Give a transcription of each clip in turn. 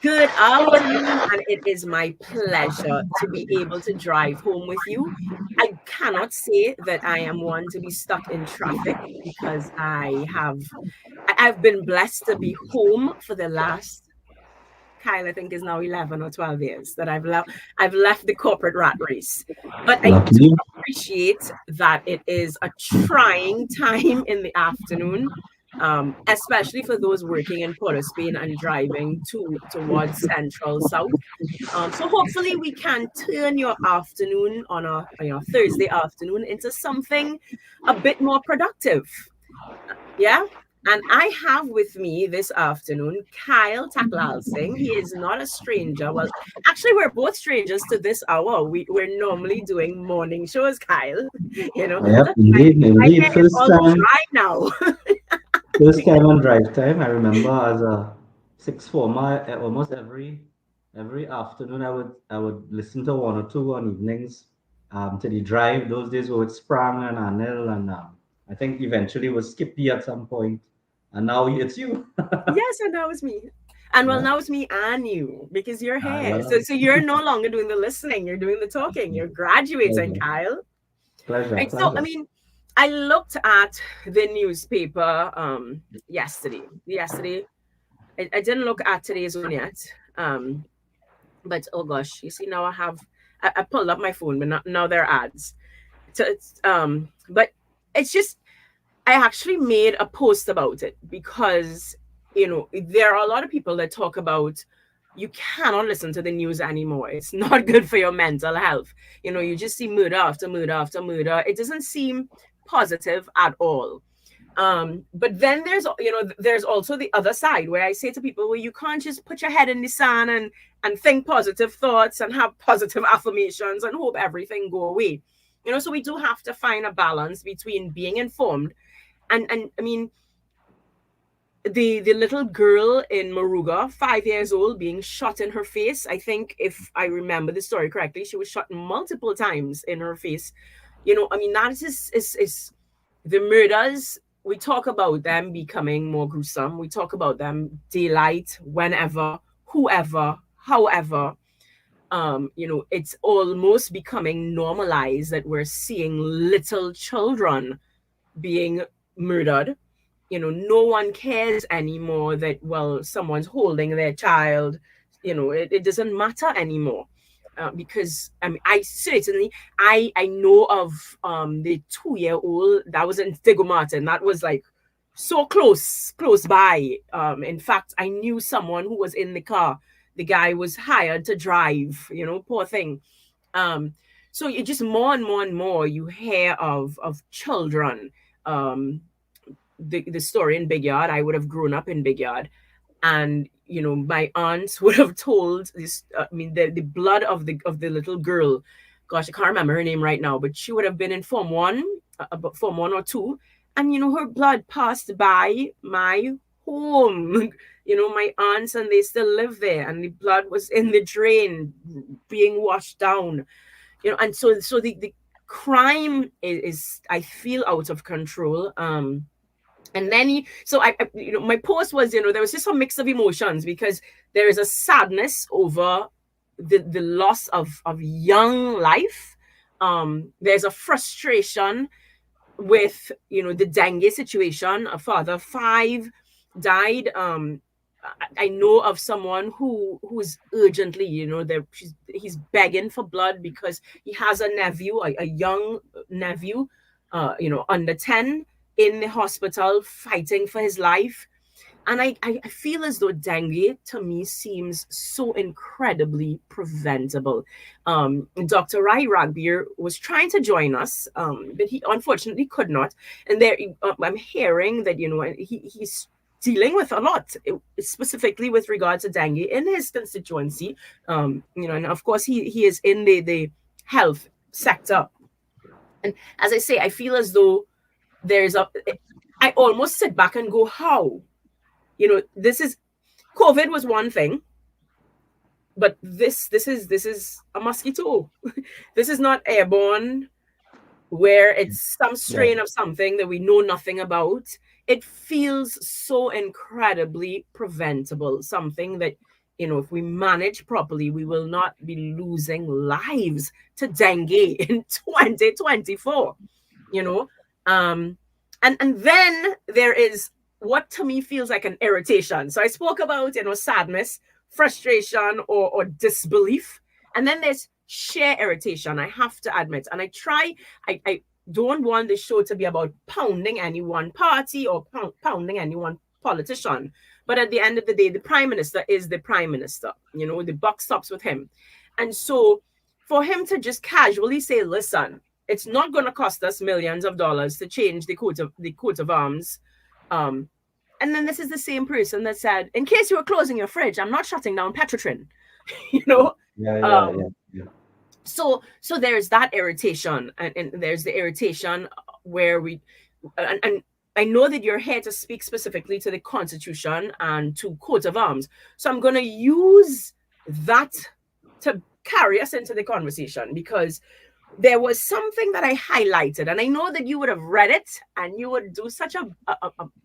Good afternoon, and it is my pleasure to be able to drive home with you. I cannot say that I am one to be stuck in traffic because I've been blessed to be home for the last Kyle, I think is now 11 or 12 years that I've left the corporate rat race. But I do Lucky. appreciate that it is a trying time in the afternoon, especially for those working in Port of Spain and driving towards Central South. So hopefully we can turn your afternoon on a Thursday afternoon into something a bit more productive. Yeah. And I have with me this afternoon Kyle Taklalsingh. He is not a stranger. Well, actually, we're both strangers to this hour. We're normally doing morning shows, Kyle. Yep, Look, my, indeed, my hair indeed. is all dry now. First time on drive time. I remember as a sixth former, almost every afternoon I would listen to one or two on evenings, to the drive. Those days were with Sprang and Anil, and I think eventually was Skippy at some point, and now it's you. Yes, and now it's me. And well, Yeah, now it's me and you because you're here. So, well, so you're no longer doing the listening, you're doing the talking. You're graduating, pleasure, Kyle. pleasure, Right. So, I pleasure. mean, I looked at the newspaper yesterday. I didn't look at today's one yet. Um, but oh gosh, you see now I pulled up my phone, but now there are ads. But it's just I actually made a post about it because there are a lot of people that talk about you cannot listen to the news anymore. It's not good for your mental health. You just see murder after murder after murder. It doesn't seem positive at all. But then there's also the other side where I say to people, well, you can't just put your head in the sand and think positive thoughts and have positive affirmations and hope everything go away. So we do have to find a balance between being informed and I mean the little girl in Maruga, 5 years old, being shot in her face. I think if I remember the story correctly, she was shot multiple times in her face. I mean that is the murders. We talk about them becoming more gruesome. We talk about them daylight, whenever, whoever, however. It's almost becoming normalized that we're seeing little children being murdered. No one cares anymore that, well, someone's holding their child. It doesn't matter anymore. Because I certainly I know of the 2-year old that was in Diego Martin. That was like so close by. In fact, I knew someone who was in the car. The guy was hired to drive. Poor thing. So you just more and more and more you hear of children. Um, the story in Big Yard. I would have grown up in Big Yard, and my aunts would have told this. I mean, the blood of the little girl. Gosh, I can't remember her name right now, but she would have been in Form One, about Form 1 or 2, and her blood passed by my home. My aunts, and they still live there, and the blood was in the drain, being washed down. And so the crime is I feel out of control. And then my post was, there was just a mix of emotions because there is a sadness over the loss of young life. There's a frustration with the dengue situation. A father of 5 died. I know of someone who's urgently, he's begging for blood because he has a nephew, a young nephew, under 10, in the hospital fighting for his life. And I feel as though dengue to me seems so incredibly preventable. Dr. Rai Ragbir was trying to join us, but he unfortunately could not. And I'm hearing that he's dealing with a lot, specifically with regard to dengue in his constituency. And of course he is in the health sector. And as I say, I feel as though there's a I almost sit back and go, how? This is COVID was one thing, but this is a mosquito. This is not airborne where it's some Yeah. strain of something that we know nothing about. It feels so incredibly preventable, something that if we manage properly, we will not be losing lives to dengue in 2024. And then there is what to me feels like an irritation. So I spoke about sadness, frustration, or disbelief, and then there's sheer irritation. I have to admit, and I don't want the show to be about pounding any one party or pounding any one politician. But at the end of the day, the prime minister is the prime minister. The buck stops with him. And so for him to just casually say, listen, it's not going to cost us millions of dollars to change the coat of arms. And then this is the same person that said, in case you were closing your fridge, I'm not shutting down Petrotrin. Yeah. So there's that irritation, and there's the irritation where and I know that you're here to speak specifically to the Constitution and to coat of arms. So I'm going to use that to carry us into the conversation, because there was something that I highlighted, and I know that you would have read it and you would do such a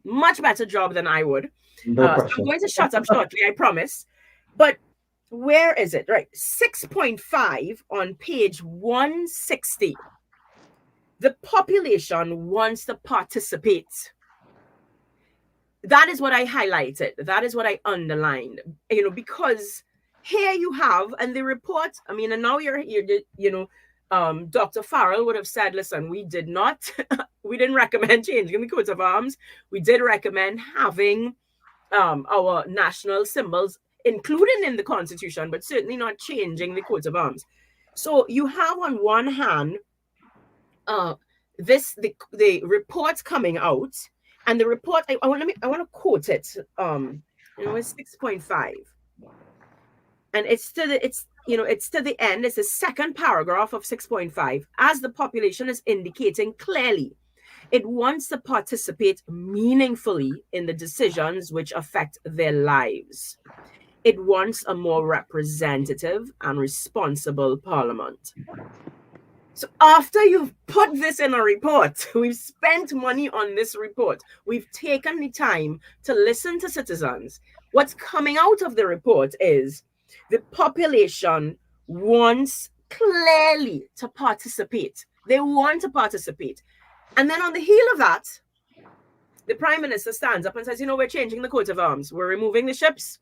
much better job than I would. No so I'm going to shut up shortly, I promise. But where is it? Right. 6.5 on page 160. The population wants to participate. That is what I highlighted. That is what I underlined, because here you have, and the report, and now you're Dr. Farrell would have said, listen, we didn't recommend changing the coat of arms. We did recommend having our national symbols included in the Constitution, but certainly not changing the coat of arms. So you have on one hand, the reports coming out, and the report, I want to quote it. It's 6.5. And it's to the end. It's the second paragraph of 6.5. As the population is indicating clearly, it wants to participate meaningfully in the decisions which affect their lives. It wants a more representative and responsible parliament. So after you've put this in a report, we've spent money on this report, we've taken the time to listen to citizens. What's coming out of the report is the population wants clearly to participate. They want to participate. And then on the heel of that, the prime minister stands up and says, we're changing the coat of arms. We're removing the ships.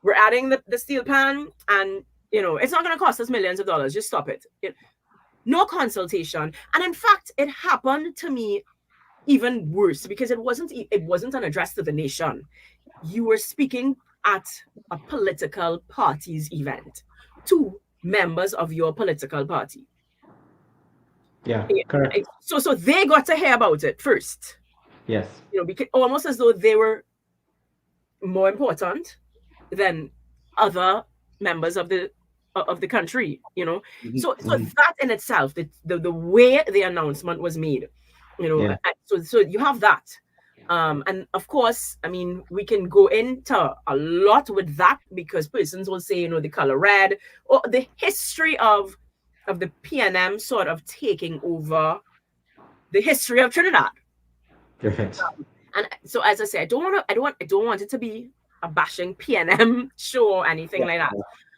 We're adding the steel pan. And, it's not going to cost us millions of dollars. Just stop it. No consultation. And in fact, it happened to me even worse, because it wasn't an address to the nation. You were speaking at a political party's event to members of your political party. Yeah, correct. So they got to hear about it first. Yes. Because almost as though they were more important than other members of the country, Mm-hmm. So that in itself, the way the announcement was made, Yeah. So you have that. And of course, we can go into a lot with that, because persons will say, the color red, or the history of the PNM sort of taking over the history of Trinidad. Correct. And so, as I say, I don't want it to be a bashing PNM show or anything like that.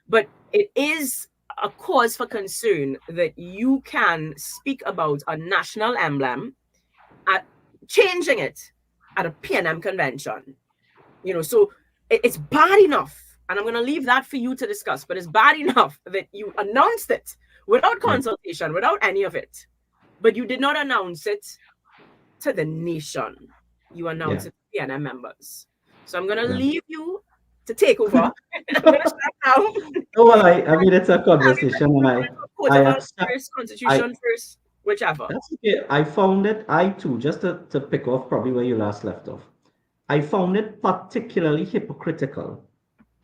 But it is a cause for concern that you can speak about a national emblem at changing it at a PNM convention. So it's bad enough, and I'm going to leave that for you to discuss, but it's bad enough that you announced it without consultation, without any of it. But you did not announce it to the nation. You announced it to PNM members. So I'm going to leave you to take over. I'm going to start now. Oh, well, it's a conversation, and I accept. Constitution first, whichever. That's okay. I found it, just to pick off probably where you last left off, I found it particularly hypocritical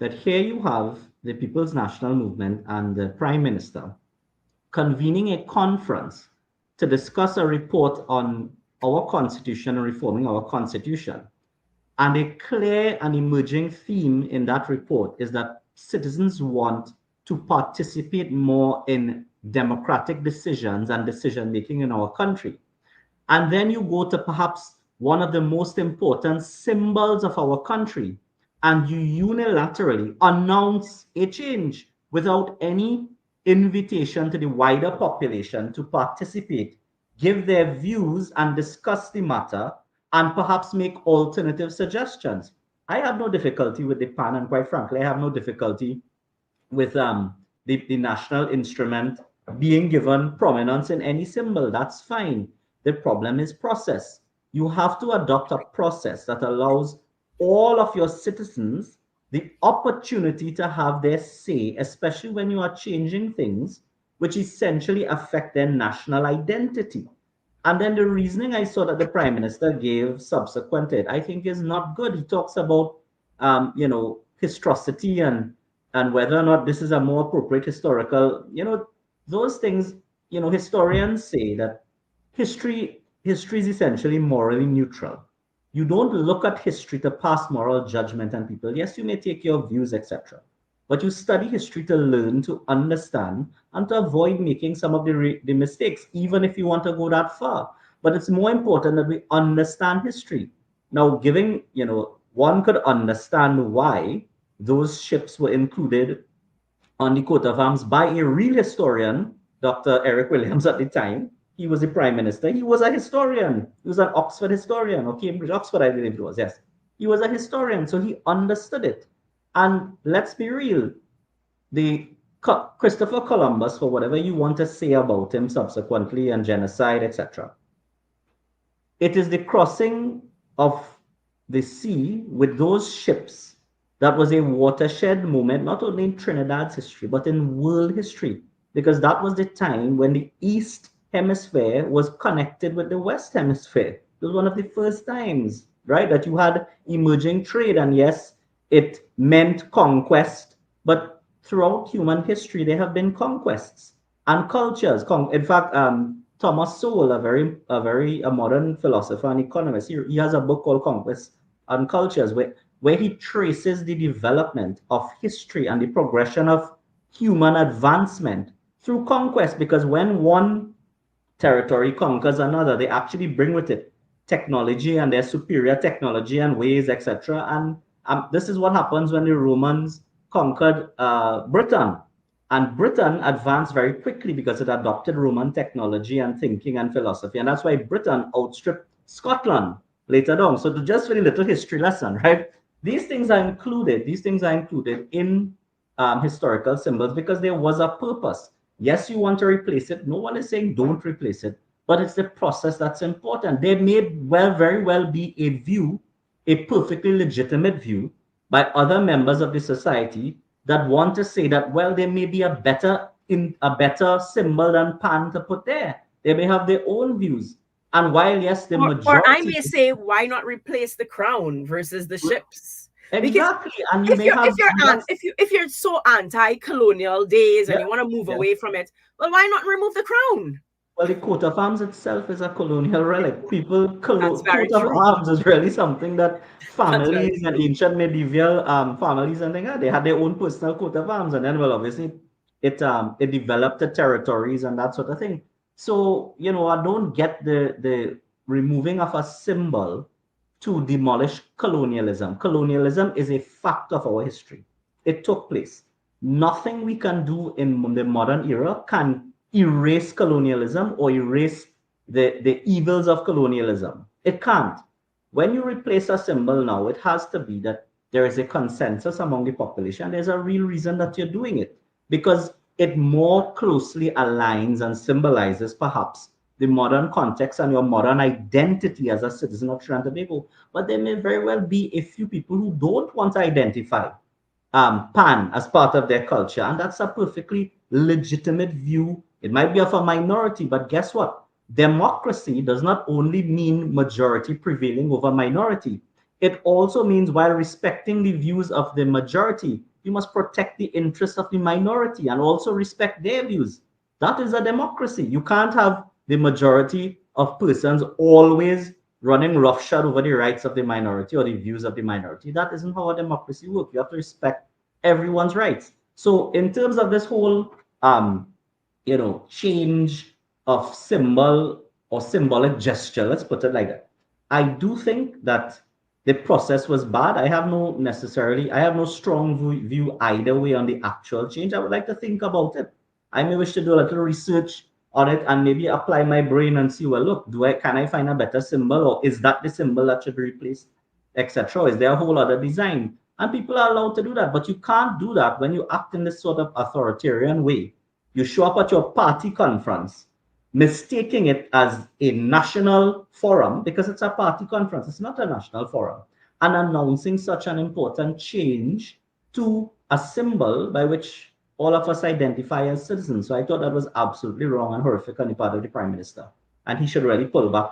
that here you have the People's National Movement and the Prime Minister convening a conference to discuss a report on our Constitution and reforming our Constitution. And a clear and emerging theme in that report is that citizens want to participate more in democratic decisions and decision-making in our country. And then you go to perhaps one of the most important symbols of our country, and you unilaterally announce a change without any invitation to the wider population to participate, give their views and discuss the matter, and perhaps make alternative suggestions. I have no difficulty with the PAN, and quite frankly, I have no difficulty with the national instrument being given prominence in any symbol. That's fine. The problem is process. You have to adopt a process that allows all of your citizens the opportunity to have their say, especially when you are changing things which essentially affect their national identity. And then the reasoning I saw that the prime minister gave subsequent to it, I think is not good. He talks about, historicity and whether or not this is a more appropriate historical, those things, historians say that history is essentially morally neutral. You don't look at history to pass moral judgment on people. Yes, you may take your views, etc. But you study history to learn, to understand, and to avoid making some of the mistakes, even if you want to go that far. But it's more important that we understand history. Now, one could understand why those ships were included on the coat of arms by a real historian, Dr. Eric Williams at the time. He was the prime minister. He was a historian. He was an Oxford historian, or Cambridge, Oxford, I believe it was, yes. He was a historian, so he understood it. And let's be real, the Christopher Columbus, for whatever you want to say about him subsequently and genocide, etc., it is the crossing of the sea with those ships that was a watershed moment, not only in Trinidad's history, but in world history, because that was the time when the East Hemisphere was connected with the West Hemisphere. It was one of the first times, right, that you had emerging trade. And yes, it meant conquest, but throughout human history, there have been conquests and cultures. In fact, Thomas Sowell, a modern philosopher and economist, he has a book called Conquest and Cultures, where he traces the development of history and the progression of human advancement through conquest. Because when one territory conquers another, they actually bring with it technology and their superior technology and ways, etc. And this is what happens when the Romans conquered Britain. And Britain advanced very quickly because it adopted Roman technology and thinking and philosophy. And that's why Britain outstripped Scotland later on. So just for a little history lesson, right? These things are included in historical symbols because there was a purpose. Yes, you want to replace it. No one is saying don't replace it, but it's the process that's important. There may very well be a view, a perfectly legitimate view by other members of the society that want to say that, well, there may be a better symbol than PAN to put there. They may have their own views. And while, yes, the majority... Or I may say, why not replace the crown versus the ships? Exactly. And you may have... If you're so anti-colonial days and you want to move away from it, well, why not remove the crown? Well, the coat of arms itself is a colonial relic. Coat of arms is really something that families and ancient medieval families and things, they had their own personal coat of arms. And then, well, obviously, it developed the territories and that sort of thing. So, I don't get the removing of a symbol to demolish colonialism. Colonialism is a fact of our history. It took place. Nothing we can do in the modern era can erase colonialism or erase the evils of colonialism. It can't. When you replace a symbol now, it has to be that there is a consensus among the population. There's a real reason that you're doing it because it more closely aligns and symbolizes perhaps the modern context and your modern identity as a citizen of Trinidad and Tobago. But there may very well be a few people who don't want to identify PAN as part of their culture. And that's a perfectly legitimate view. It might be of a minority, but guess what? Democracy does not only mean majority prevailing over minority. It also means while respecting the views of the majority, you must protect the interests of the minority and also respect their views. That is a democracy. You can't have the majority of persons always running roughshod over the rights of the minority or the views of the minority. That isn't how a democracy works. You have to respect everyone's rights. So in terms of this whole change of symbol or symbolic gesture, let's put it like that, I do think that the process was bad. I have no strong view either way on the actual change. I would like to think about it. I may wish to do a little research on it and maybe apply my brain and see, well, look, can I find a better symbol, or is that the symbol that should be replaced, etc.? Is there a whole other design? And people are allowed to do that, but you can't do that when you act in this sort of authoritarian way. You show up at your party conference, mistaking it as a national forum, because it's a party conference, it's not a national forum, and announcing such an important change to a symbol by which all of us identify as citizens. So I thought that was absolutely wrong and horrific on the part of the Prime Minister. And he should really pull back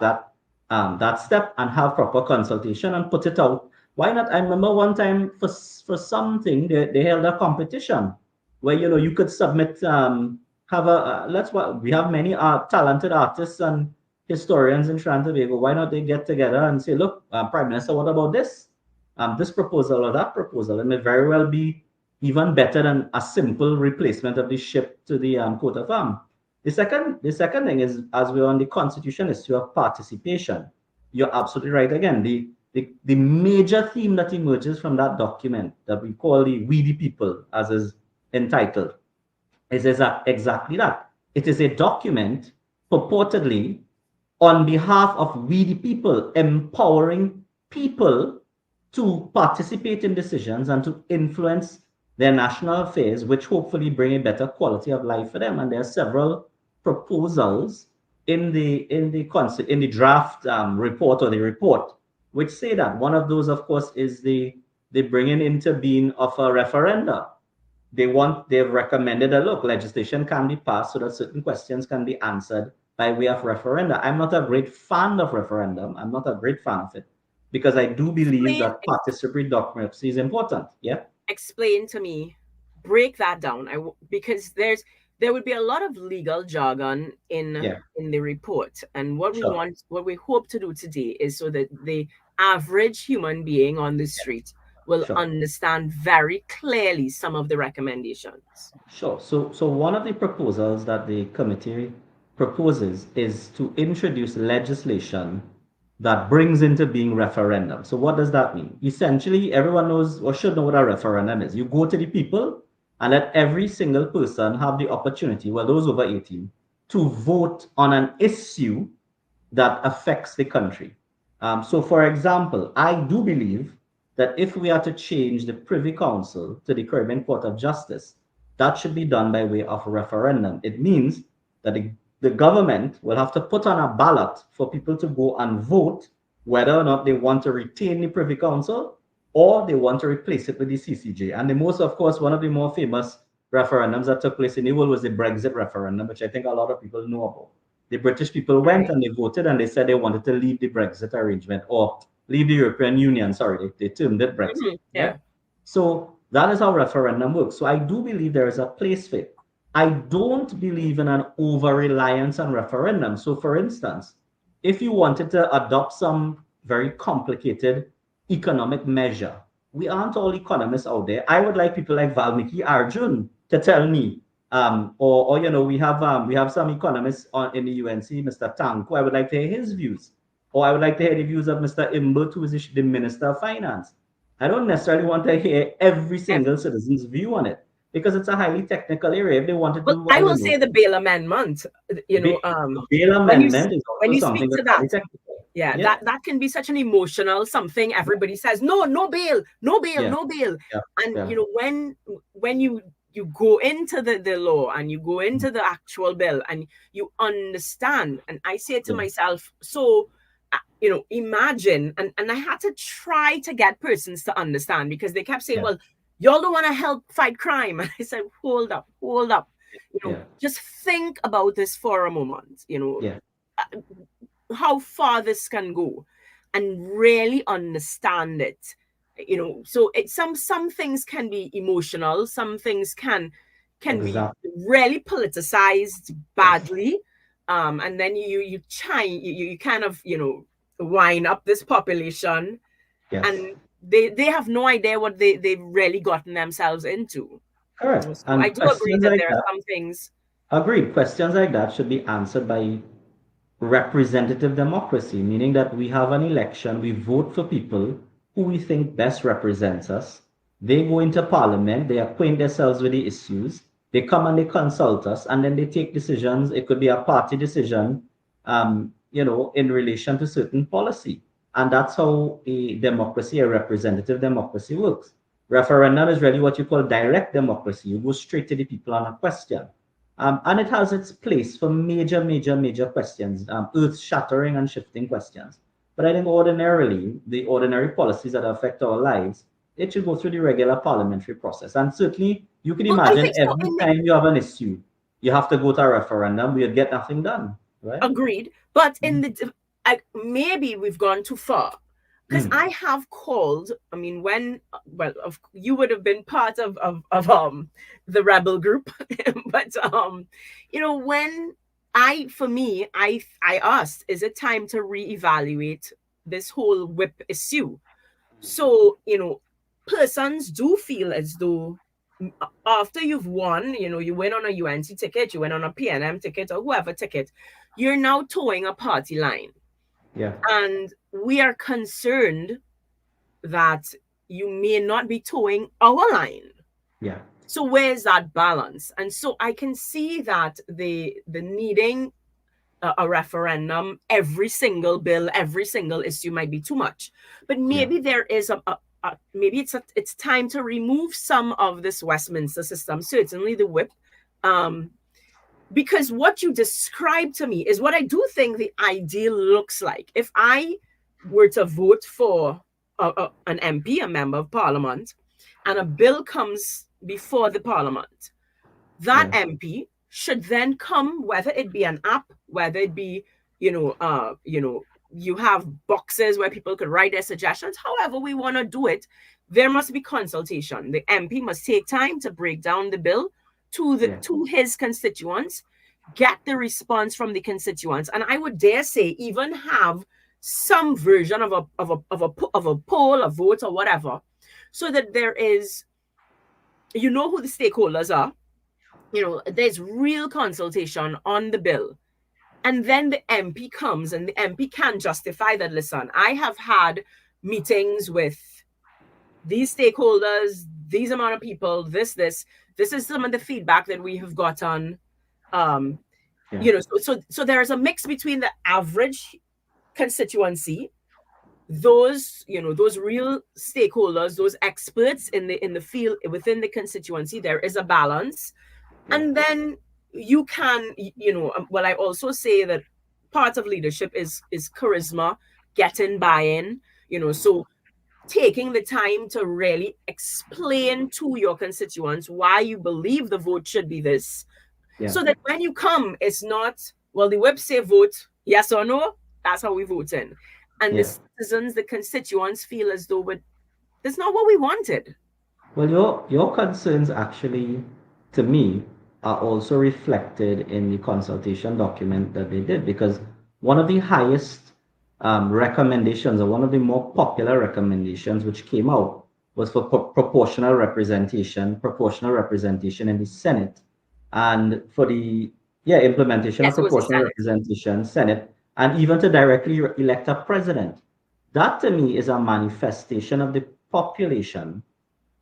that step and have proper consultation and put it out. Why not? I remember one time for something, they held a competition where, you could submit, have a, let's what we have many talented artists and historians in Trinidad and Tobago. Why not they get together and say, look, Prime Minister, what about this proposal or that proposal? It may very well be even better than a simple replacement of the ship to the coat of arms. The second thing is, as we're on the constitution issue of participation, you're absolutely right. Again, the major theme that emerges from that document that we call the We the People, as is entitled, is exactly that. It is a document purportedly on behalf of we the people, empowering people to participate in decisions and to influence their national affairs, which hopefully bring a better quality of life for them. And there are several proposals in the draft report, or the report, which say that. One of those, of course, is the bringing into being of a referenda. They've recommended that, look, legislation can be passed so that certain questions can be answered by way of referenda. I'm not a great fan of referendum. I'm not a great fan of it, because I do believe that participatory democracy is important. Yeah. Explain to me, break that down. Because there would be a lot of legal jargon in the report, and what we hope to do today is so that the average human being on the street will understand very clearly some of the recommendations. Sure. So one of the proposals that the committee proposes is to introduce legislation that brings into being referendum. So what does that mean? Essentially, everyone knows or should know what a referendum is. You go to the people and let every single person have the opportunity, well, those over 18, to vote on an issue that affects the country. So for example, I do believe that if we are to change the Privy Council to the Caribbean Court of Justice, that should be done by way of a referendum. It means that the government will have to put on a ballot for people to go and vote whether or not they want to retain the Privy Council or they want to replace it with the CCJ. And one of the more famous referendums that took place in the world was the Brexit referendum, which I think a lot of people know about. The British people went and they voted and they said they wanted to leave the Brexit arrangement, or leave the European Union. Sorry, they termed it Brexit. Yeah. So that is how referendum works. So I do believe there is a place for it. I don't believe in an over-reliance on referendum. So for instance, if you wanted to adopt some very complicated economic measure, we aren't all economists out there. I would like people like Valmiki Arjun to tell me, we have some economists in the UNC, Mr. Tanko. I would like to hear his views. Or I would like to hear the views of Mr. Imbert, who is the Minister of Finance. I don't necessarily want to hear every single citizen's view on it, because it's a highly technical area. If they want to do, I will say the bail amendment. Bail amendment is when also you something speak to that's that. Yeah, that can be such an emotional something. Everybody says no bail, no bail, no bail. And when you go into the law and you go into the actual bill and you understand, and I say to myself, so imagine, and I had to try to get persons to understand, because they kept saying, well, y'all don't want to help fight crime. And I said, hold up. Just think about this for a moment, how far this can go, and really understand it. So some things can be emotional, some things can be really politicized badly, and then you kind of wind up this population, and they have no idea what they've really gotten themselves into. Correct. So I do agree that there are some things. Agreed. Questions like that should be answered by representative democracy, meaning that we have an election, we vote for people, who we think best represents us. They go into parliament, they acquaint themselves with the issues, they come and they consult us, and then they take decisions. It could be a party decision, in relation to certain policy. And that's how a democracy, a representative democracy works. Referendum is really what you call direct democracy. You go straight to the people on a question. And it has its place for major, major, major questions, earth-shattering and shifting questions. But I think ordinarily, the ordinary policies that affect our lives, it should go through the regular parliamentary process. And certainly, you can Well, I imagine think so. every time you have an issue, you have to go to a referendum, you'd get nothing done, right? Agreed. But in the maybe we've gone too far, because I have called. I mean, you would have been part of the rebel group, but when I asked, is it time to reevaluate this whole whip issue? So persons do feel as though after you've won, you win on a UNC ticket, you win on a PNM ticket, or whoever ticket, you're now towing a party line. Yeah. And we are concerned that you may not be towing our line. Yeah. So where's that balance? And so I can see that the needing a referendum, every single bill, every single issue might be too much. But maybe there is maybe it's time to remove some of this Westminster system, certainly the whip, because what you described to me is what I do think the ideal looks like. If I were to vote for an MP, a member of parliament, and a bill comes before the parliament, that MP should then come, whether it be an app, whether it be, you have boxes where people could write their suggestions, however we want to do it, there must be consultation. The MP must take time to break down the bill to his constituents, get the response from the constituents, and I would dare say even have some version of a poll, a vote, or whatever, so that there is, who the stakeholders are, there's real consultation on the bill. And then the MP comes and the MP can justify that, listen, I have had meetings with these stakeholders, these amount of people, this is some of the feedback that we have gotten. So there's a mix between the average constituency, those real stakeholders, those experts in the field within the constituency. There is a balance. And then you can, I also say that part of leadership is charisma, getting buy-in, so taking the time to really explain to your constituents why you believe the vote should be this, so that when you come, it's not, well, the whip say vote yes or no, that's how we vote in. And the citizens, the constituents feel as though that's not what we wanted. Well, your concerns actually, to me, are also reflected in the consultation document that they did, because one of the highest recommendations, or one of the more popular recommendations which came out, was for proportional representation in the Senate, and for the implementation of proportional representation Senate, and even to directly elect a president. That to me is a manifestation of the population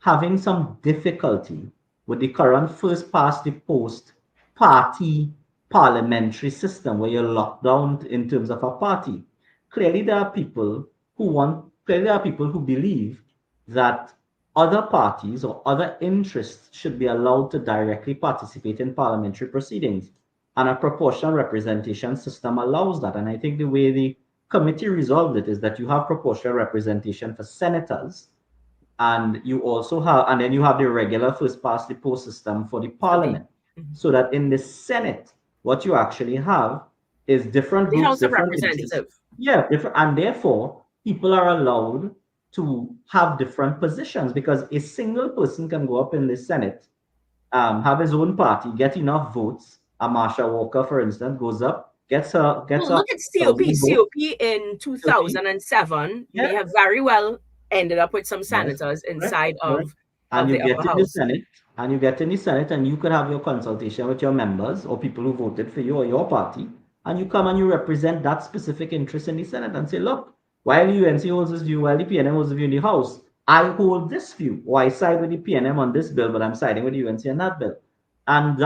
having some difficulty with the current first past the post party parliamentary system, where you're locked down in terms of a party. Clearly there are people who believe that other parties or other interests should be allowed to directly participate in parliamentary proceedings. And a proportional representation system allows that. And I think the way the committee resolved it is that you have proportional representation for senators, and you also have, and then you have the regular first past the post system for the parliament. So that in the Senate, what you actually have is different groups, House of different Representatives. different, and therefore people are allowed to have different positions, because a single person can go up in the Senate, have his own party, get enough votes. A Marsha Walker, for instance, goes up, gets look at COP. COP in 2007 may have very well ended up with some senators inside of the upper house. And you get in the Senate, and you could have your consultation with your members or people who voted for you or your party, and you come and you represent that specific interest in the Senate and say, look, While the UNC holds this view, while the PNM holds the view in the House, I hold this view, or I side with the PNM on this bill, but I'm siding with the UNC on that bill. And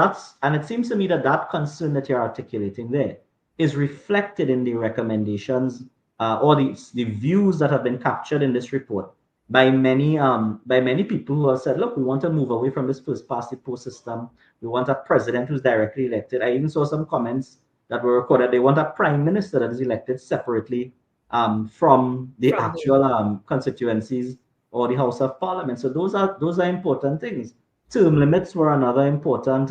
it seems to me that that concern that you're articulating there is reflected in the recommendations or the views that have been captured in this report by many people who have said, look, we want to move away from this first past the post system. We want a president who's directly elected. I even saw some comments that were recorded. They want a prime minister that is elected separately from the From the actual constituencies or the House of Parliament. So those are important things. Term limits were another important.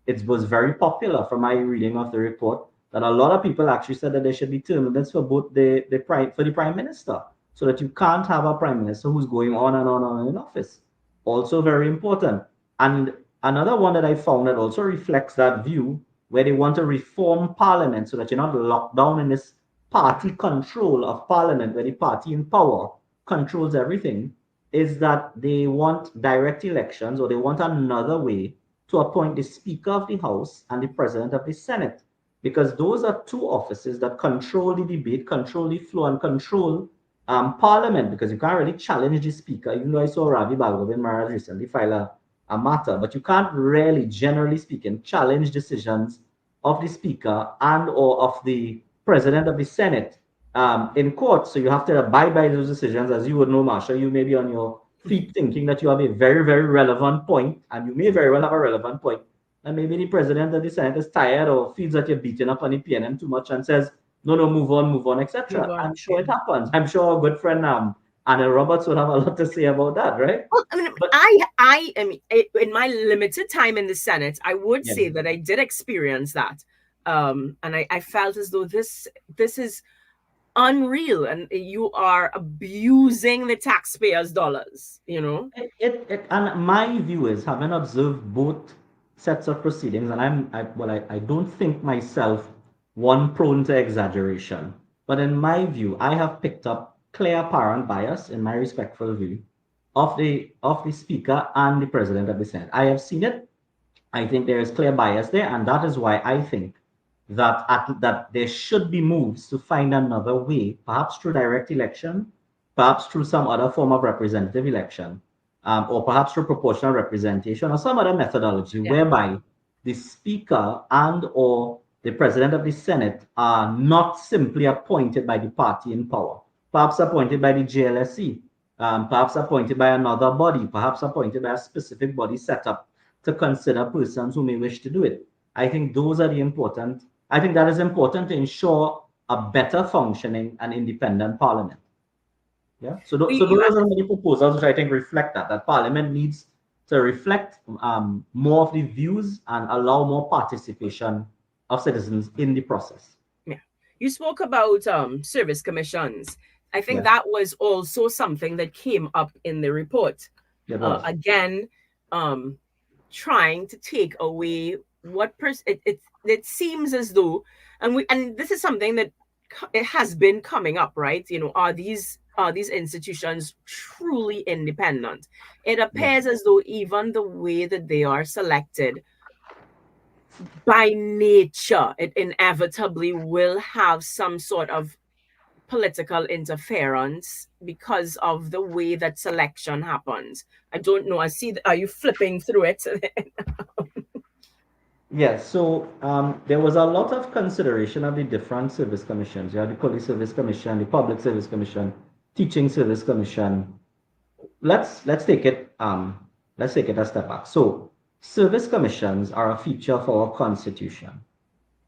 It was very popular from my reading of the report that a lot of people actually said that there should be term limits for both the prime minister, so that you can't have a prime minister who's going on and on and on in office. Also very important. And another one that I found that also reflects that view, where they want to reform parliament so that you're not locked down in this party control of parliament, where the party in power controls everything, is that they want direct elections, or they want another way to appoint the Speaker of the House and the President of the Senate, because those are two offices that control the debate, control the flow, and control Parliament, because you can't really challenge the Speaker, even though I saw Ravi Bhargav Maharaj recently file a matter, but you can't really, generally speaking, challenge decisions of the Speaker and or of the President of the Senate in court. So you have to abide by those decisions. As you would know, Marsha, you may be on your feet thinking that you have a very, very relevant point, and you may very well have a relevant point, and maybe the President of the Senate is tired or feels that you're beating up on the PNM too much and says, no, move on, etc. I'm sure it happens. I'm sure our good friend Anna Roberts would have a lot to say about that, right? Well, I mean, But I mean, in my limited time in the Senate, I would yeah, say that I did experience that, and I felt as though this is unreal, and you are abusing the taxpayers' dollars. You know. and my view is, having observed both sets of proceedings, and I don't think myself one prone to exaggeration, but in my view, I have picked up clear apparent bias in my respectful view of the Speaker and the President of the Senate. I have seen it. I think there is clear bias there, and that is why I think that there should be moves to find another way, perhaps through direct election, perhaps through some other form of representative election, or perhaps through proportional representation or some other methodology Yeah. whereby the Speaker and or the President of the Senate are not simply appointed by the party in power, perhaps appointed by the JLSC, perhaps appointed by another body, perhaps appointed by a specific body set up to consider persons who may wish to do it. I think those are the important. I think that is important to ensure a better functioning and independent parliament. Yeah. So, so You those are many proposals which I think reflect that parliament needs to reflect more of the views and allow more participation of citizens in the process. Yeah. You spoke about service commissions. I think Yeah. that was also something that came up in the report. It was. Again, trying to take away it seems as though, and this is something that it has been coming up, right? You know, are these institutions truly independent? It Yeah. appears as though even the way that they are selected, by nature, it inevitably will have some sort of political interference because of the way that selection happens. I don't know. I see. Are you flipping through it? Yes, so there was a lot of consideration of the different service commissions. You have the Police Service Commission, the Public Service Commission, Teaching Service Commission. Let's take it a step back. So service commissions are a feature of our constitution.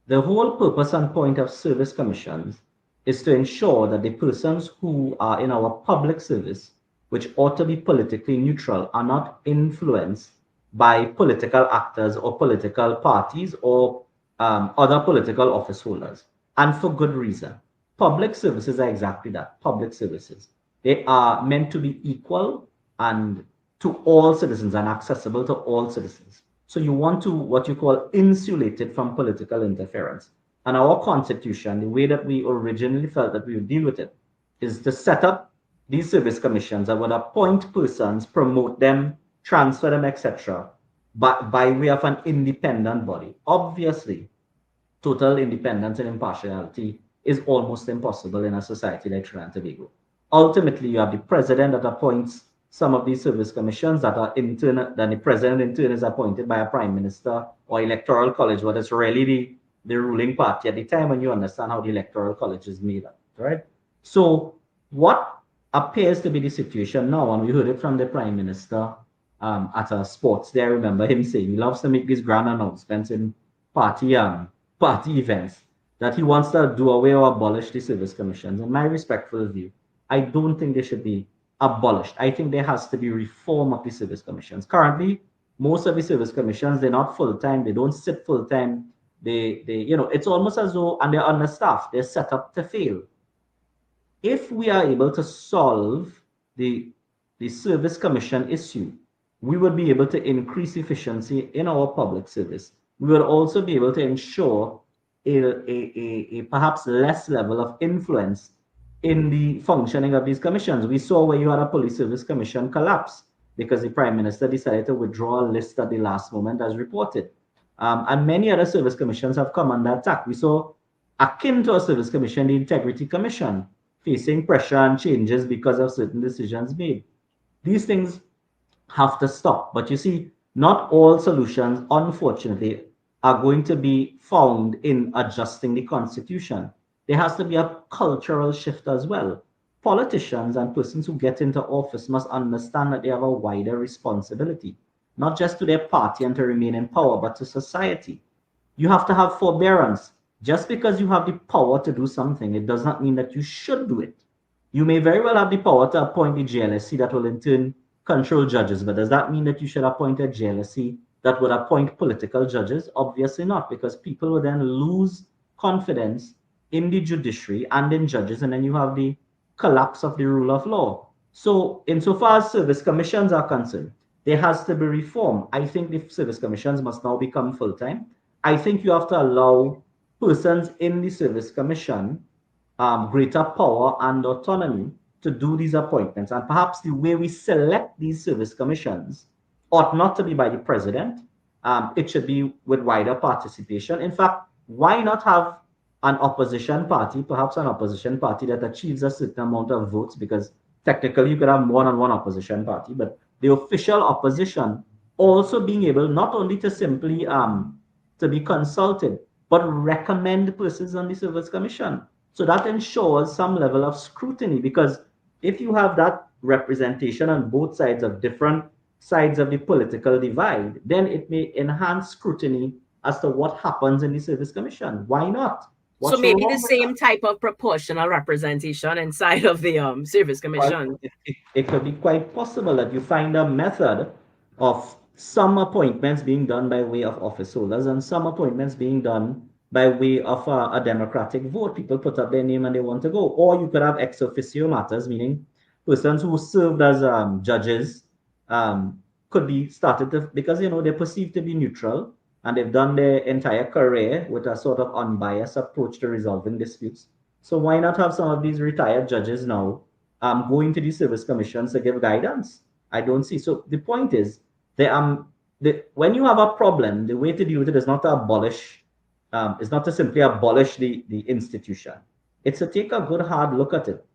The whole purpose and point of service commissions is to ensure that the persons who are in our public service, which ought to be politically neutral, are not influenced by political actors or political parties or other political office holders, and for good reason. Public services are exactly that, public services. They are meant to be equal and to all citizens and accessible to all citizens. So you want to, what you call, insulate it from political interference. And our constitution, the way that we originally felt that we would deal with it, is to set up these service commissions that would appoint persons, promote them, transfer them, etc., but by way of an independent body. Obviously, total independence and impartiality is almost impossible in a society like Trinidad and Tobago. Ultimately, you have the president that appoints some of these service commissions that are internal, then the president in turn is appointed by a prime minister or electoral college, but it's really the ruling party at the time when you understand how the electoral college is made up, right? So what appears to be the situation now, and we heard it from the prime minister at a sports day. I remember him saying he loves to make these grand announcements in party events that he wants to do away or abolish the service commissions. In my respectful view, I don't think they should be abolished. I think there has to be reform of the service commissions. Currently, most of the service commissions, they're not full time, they don't sit full time. It's almost as though, and they're understaffed, they're set up to fail. If we are able to solve the service commission issue, we would be able to increase efficiency in our public service. We would also be able to ensure a perhaps less level of influence in the functioning of these commissions. We saw where you had a police service commission collapse because the prime minister decided to withdraw a list at the last moment as reported. And many other service commissions have come under attack. We saw akin to a service commission, the integrity commission, facing pressure and changes because of certain decisions made. These things have to stop. But you see, not all solutions, unfortunately, are going to be found in adjusting the constitution. There has to be a cultural shift as well. Politicians and persons who get into office must understand that they have a wider responsibility, not just to their party and to remain in power, but to society. You have to have forbearance. Just because you have the power to do something, it does not mean that you should do it. You may very well have the power to appoint the JLSC that will in turn control judges, but does that mean that you should appoint a JLSC that would appoint political judges? Obviously not, because people will then lose confidence in the judiciary and in judges, and then you have the collapse of the rule of law. So insofar as service commissions are concerned, there has to be reform. I think the service commissions must now become full-time. I think you have to allow persons in the service commission greater power and autonomy to do these appointments. And perhaps the way we select these service commissions ought not to be by the president. It should be with wider participation. In fact, why not have an opposition party, perhaps an opposition party that achieves a certain amount of votes, because technically you could have more than one opposition party, but the official opposition also being able not only to simply to be consulted, but recommend persons on the service commission. So that ensures some level of scrutiny, because if you have that representation on both sides of different sides of the political divide, then it may enhance scrutiny as to what happens in the service commission. Why not? So What's maybe wrong the with same type of proportional representation inside of the service commission. it could be quite possible that you find a method of some appointments being done by way of office holders and some appointments being done by way of a democratic vote. People put up their name and they want to go. Or you could have ex officio matters, meaning persons who served as judges could be started to, because they're perceived to be neutral and they've done their entire career with a sort of unbiased approach to resolving disputes. So why not have some of these retired judges now go into these service commissions to give guidance? I don't see. So the point is, when you have a problem, the way to deal with it is not to abolish, is not to simply abolish the institution. It's to take a good hard look at it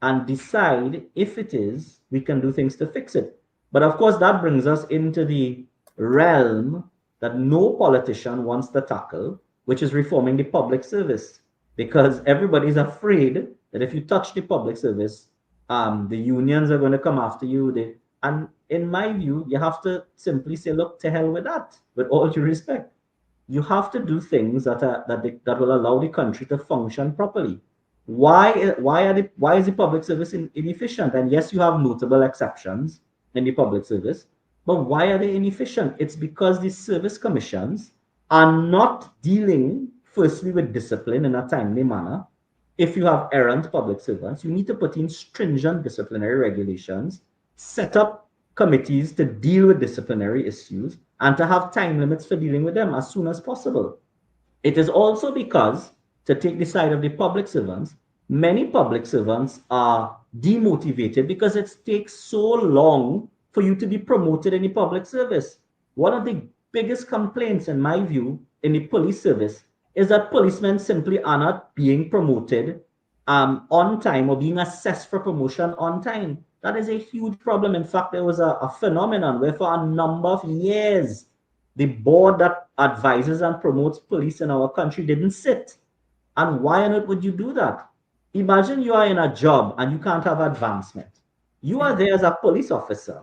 and decide if it is, we can do things to fix it. But of course, that brings us into the realm that no politician wants to tackle, which is reforming the public service. Because everybody's afraid that if you touch the public service, the unions are going to come after you. And in my view, you have to simply say, look, to hell with that, with all due respect. You have to do things that will allow the country to function properly. Why is the public service inefficient? And yes, you have notable exceptions in the public service, but why are they inefficient? It's because the service commissions are not dealing firstly with discipline in a timely manner. If you have errant public servants, you need to put in stringent disciplinary regulations, set up committees to deal with disciplinary issues, and to have time limits for dealing with them as soon as possible. It is also because, to take the side of the public servants, many public servants are demotivated because it takes so long for you to be promoted in the public service. One of the biggest complaints, in my view, in the police service is that policemen simply are not being promoted on time or being assessed for promotion on time. That is a huge problem. In fact, there was a phenomenon where for a number of years, the board that advises and promotes police in our country didn't sit. And why on earth would you do that? Imagine you are in a job and you can't have advancement. You are there as a police officer,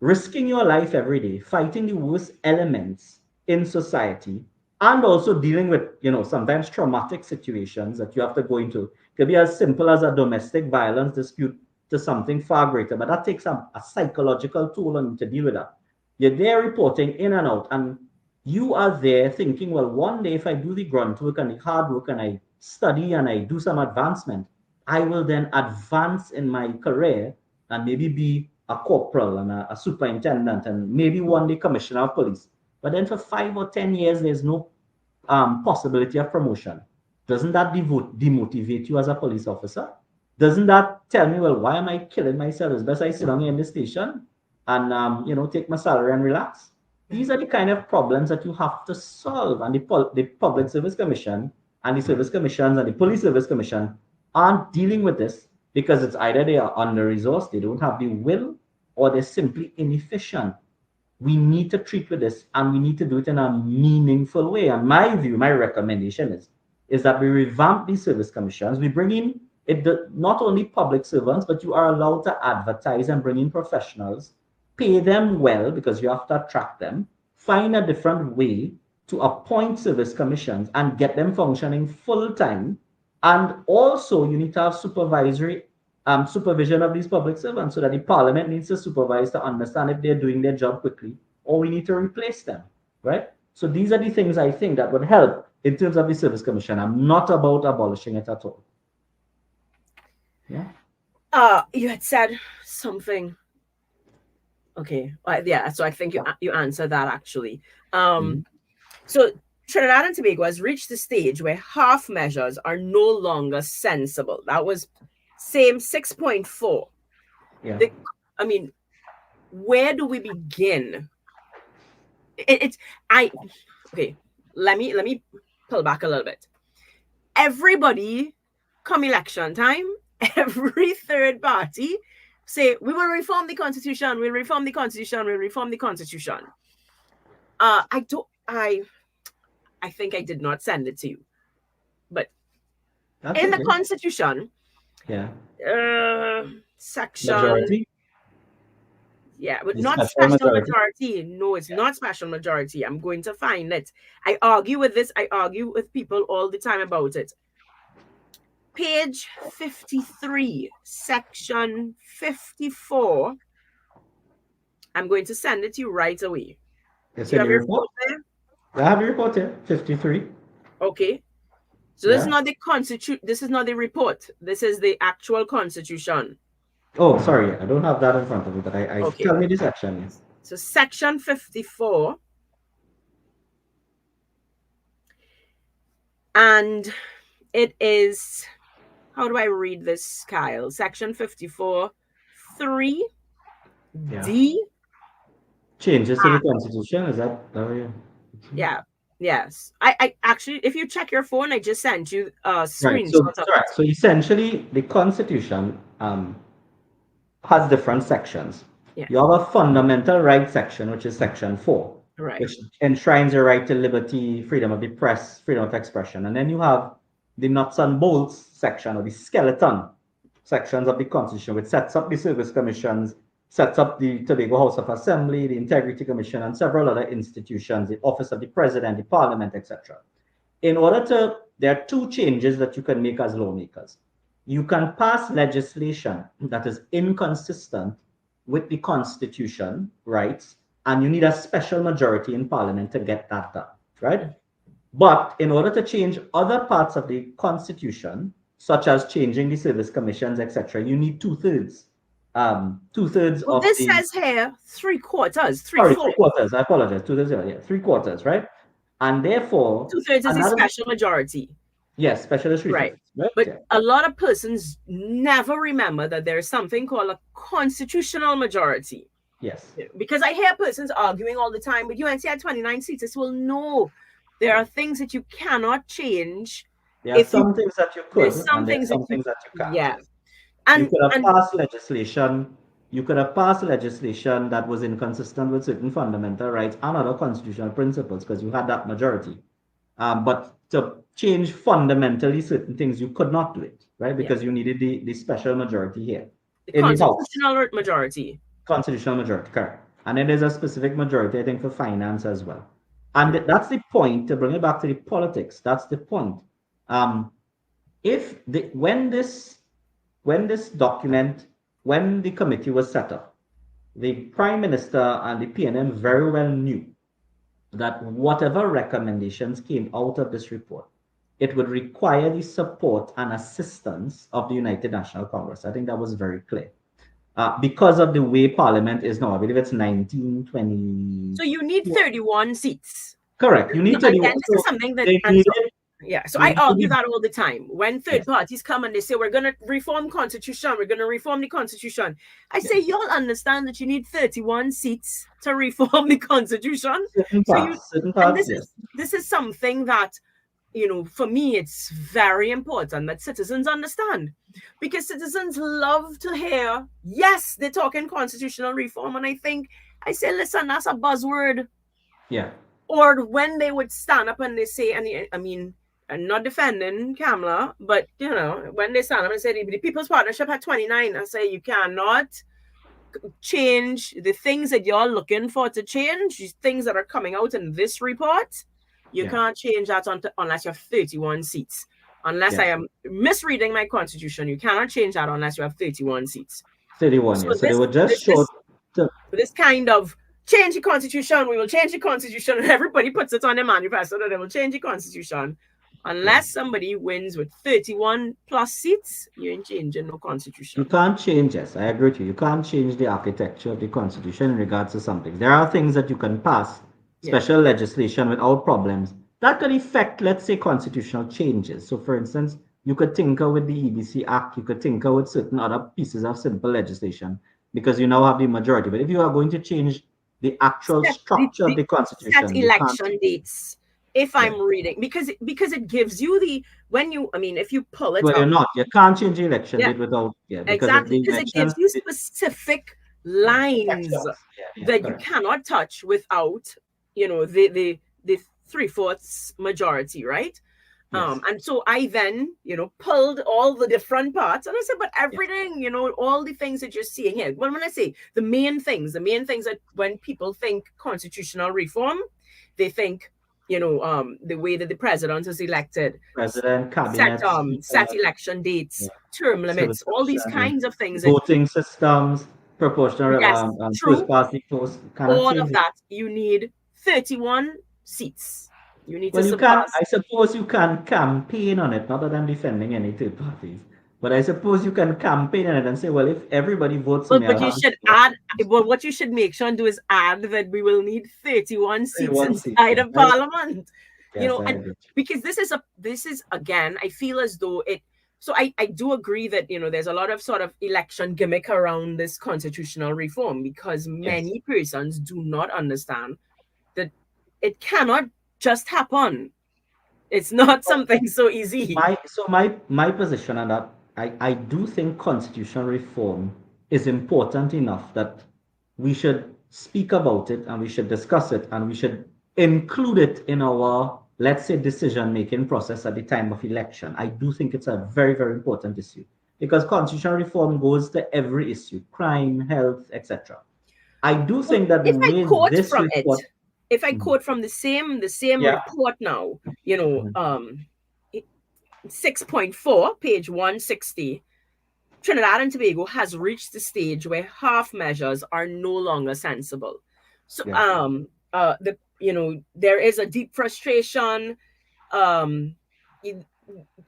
risking your life every day, fighting the worst elements in society, and also dealing with, sometimes traumatic situations that you have to go into. It could be as simple as a domestic violence dispute to something far greater, but that takes a psychological toll on you to deal with that. You're there reporting in and out, and you are there thinking, well, one day if I do the grunt work and the hard work and I study and I do some advancement, I will then advance in my career and maybe be a corporal and a superintendent and maybe one day commissioner of police. But then for 5 or 10 years, there's no possibility of promotion. Doesn't that demotivate you as a police officer? Doesn't that tell me, well, why am I killing myself? It's best I sit down here in the station and, take my salary and relax. These are the kind of problems that you have to solve. And the Public Service Commission and the Service Commissions and the Police Service Commission aren't dealing with this because it's either they are under-resourced, they don't have the will, or they're simply inefficient. We need to treat with this, and we need to do it in a meaningful way. And my view, my recommendation is that we revamp these service commissions. We bring in not only public servants, but you are allowed to advertise and bring in professionals, pay them well because you have to attract them, find a different way to appoint service commissions and get them functioning full time. And also, you need to have supervision of these public servants so that the parliament needs to supervise to understand if they're doing their job quickly or we need to replace them, right? So these are the things I think that would help in terms of the service commission. I'm not about abolishing it at all. Yeah. You had said something. Okay. Yeah. So I think you answered that actually. So Trinidad and Tobago has reached the stage where half measures are no longer sensible. That was same 6.4. Yeah. Where do we begin? Okay. Let me pull back a little bit. Everybody, come election time, every third party say we will reform the constitution. We'll reform the constitution. We'll reform the constitution. I think I did not send it to you, but That's in okay. the constitution, yeah, section majority. Yeah, but The not special special majority. majority. No, it's not special majority. I'm going to find it. I argue with this. I argue with people all the time about it. Page 53, section 54. I'm going to send it to you right away. It's Do you in have your your report. phone there? I have your report here, 53. Okay. So this is Yeah. not the constitution. This is not the report. This is the actual constitution. Oh, sorry, I don't have that in front of me, but I Okay. tell me this section. Yes. So section 54. And it is, how do I read this, Kyle? Section 54, 3, Yeah. D. Changes to the constitution, is that you? Yeah. Yes. I actually, if you check your phone, I just sent you a Right. screenshot of it. So essentially, the constitution has different sections. Yeah. You have a fundamental rights section, which is section 4, Right. which enshrines your right to liberty, freedom of the press, freedom of expression. And then you have the nuts and bolts section, or the skeleton sections of the constitution, which sets up the service commissions, sets up the Tobago House of Assembly, the Integrity Commission, and several other institutions, the Office of the President, the Parliament, etc. There are two changes that you can make as lawmakers. You can pass legislation that is inconsistent with the Constitution rights, and you need a special majority in Parliament to get that done, right? But in order to change other parts of the Constitution, such as changing the service commissions, etc., you need two-thirds. Well, this says here 3/4, 3/4. Sorry, 3/4. I apologize. 2/3, yeah, 3/4, right? And therefore, 2/3 is a special majority. Yes, special is 3/5. Right. Right? But yeah. a lot of persons never remember that there's something called a constitutional majority. Yes. Because I hear persons arguing all the time, but UNC had 29 seats. I say, well, no. There are things that you cannot change. There are If you some things that you could, There's and some there are things that some you things that you can't. yeah. Yes. You And could have passed legislation. You could have passed legislation that was inconsistent with certain fundamental rights and other constitutional principles because you had that majority. But to change fundamentally certain things, you could not do it, right? yeah, Because you needed the special majority here the in the House. constitutional majority. Constitutional majority, correct. And then there's a specific majority, I think, for finance as well. And Yeah. that's the point, to bring it back to the politics, that's the point. Um, if the when this document, when the committee was set up, the Prime Minister and the PNM very well knew that whatever recommendations came out of this report, it would require the support and assistance of the United National Congress. I think that was very clear. Because of the way Parliament is now, I believe it's 1920. So you need 31 seats. Correct. You need Again, 31. this is So something that, they and so needed, yeah, so they I argue needed, that all the time. When third yes, parties come and they say we're gonna reform constitution, we're gonna reform the constitution. I say yes. y'all understand that you need 31 seats to reform the constitution. So you Certain and parts, yes. this is something that, for me, it's very important that citizens understand, because citizens love to hear, yes, they're talking constitutional reform. And I say, listen, that's a buzzword. Yeah. Or when they would stand up and they say, and I mean, I'm not defending Kamala, but when they stand up and say the People's Partnership had 29, I say you cannot change the things that you're looking for to change, these things that are coming out in this report. You Yeah. can't change that unless you have 31 seats. Unless I Yes. am misreading my constitution, you cannot change that unless you have 31 seats. 31, So yes. So they were just short. this kind of change the constitution, we will change the constitution, and everybody puts it on their manifesto that they will change the constitution. Yeah. Unless somebody wins with 31 plus seats, you ain't changing no You constitution. can't change, yes, I agree with you. You can't change the architecture of the Constitution in regards to something. There are things that you can pass, Yeah. special legislation without problems, that could affect, let's say, constitutional changes. So, for instance, you could tinker with the EBC Act, you could tinker with certain other pieces of simple legislation because you now have the majority. But if you are going to change the actual structure of the Set Constitution, you can't. election dates. If Yeah. I'm reading, because it gives you if you pull it Well, you're up, not. You can't change the election yeah, date without, yeah, because if exactly, the because it gives elections, you specific yeah, lines sections. Yeah, that you correct. cannot touch without the 3/4 majority, right? Yes. And so I then pulled all the different parts, and I said, but Yeah. everything, all the things that you're seeing here. Well, when I say the main things that when people think constitutional reform, they think the way that the president is elected, President, set cabinet, speaker, set election yeah, dates, term civil limits, all these commission, kinds of things that, voting systems, proportional yes, first true, past the post, cannot all of change it. that, you need 31 seats. You need to Well, you can, surpass. I suppose you can campaign on it, not that I'm defending any third parties, but I suppose you can campaign on it and say, well, if everybody votes for Well, me, but I'll you have should add. Well, what you should make sure and do is add that we will need 31 seats 31 seats. inside Yes, of Parliament. yes, I And agree. because this is again, I feel as though it. So I do agree that there's a lot of sort of election gimmick around this constitutional reform, because Yes. many persons do not understand that it cannot just happen. It's not something so easy. My position on that, I do think constitutional reform is important enough that we should speak about it and we should discuss it and we should include it in our, let's say, decision making process at the time of election. I do think it's a very, very important issue because constitutional reform goes to every issue, crime, health, etc. I do Well, think that the if I way quote this from it, report, if I Mhm. quote from the same Yeah, report now, mhm. 6.4, page 160, Trinidad and Tobago has reached the stage where half measures are no longer sensible. So Yeah, there is a deep frustration um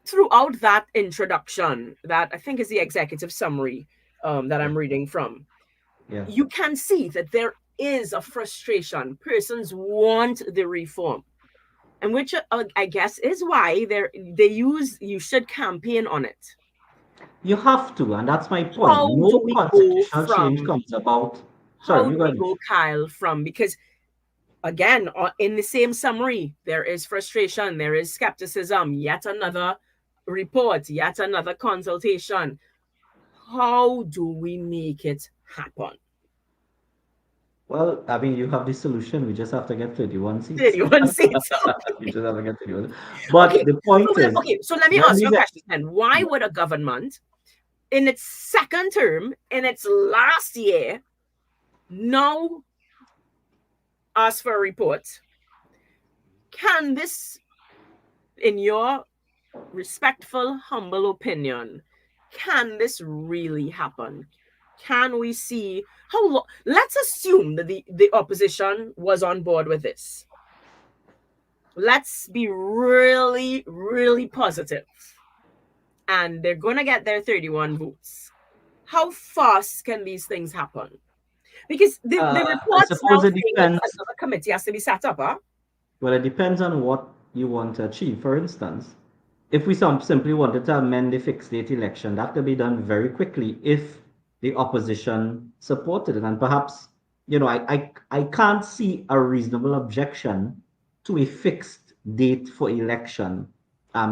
throughout that introduction, that I think is the executive summary that yeah, I'm reading from. yeah. You can see that there is a frustration. Persons want the reform, and which I guess is why you should campaign on it. You have to, and that's my point. How do No we go constitutional change from comes about. how Sorry, you do go we ahead. go, Kyle, from, because Again, in the same summary, there is frustration, there is skepticism, yet another report, yet another consultation. How do we make it happen? Well, I mean, you have the solution. We just have to get 31 seats. 31 seats. You just have to get 31. But Okay. the point is, Okay, so let me when ask we you a get, question then. Why would a government in its second term, in its last year, now ask for a report? Can this, in your respectful, humble opinion, can this really happen? Can we see how long? Let's assume that the opposition was on board with this. Let's be really, really positive. And they're going to get their 31 votes. How fast can these things happen? Because the I report's now suppose it saying that depends. another committee has to be set up, huh? Well, it depends on what you want to achieve. For instance, if we simply wanted to amend the fixed date election, that could be done very quickly if the opposition supported it. And perhaps, I can't see a reasonable objection to a fixed date for election,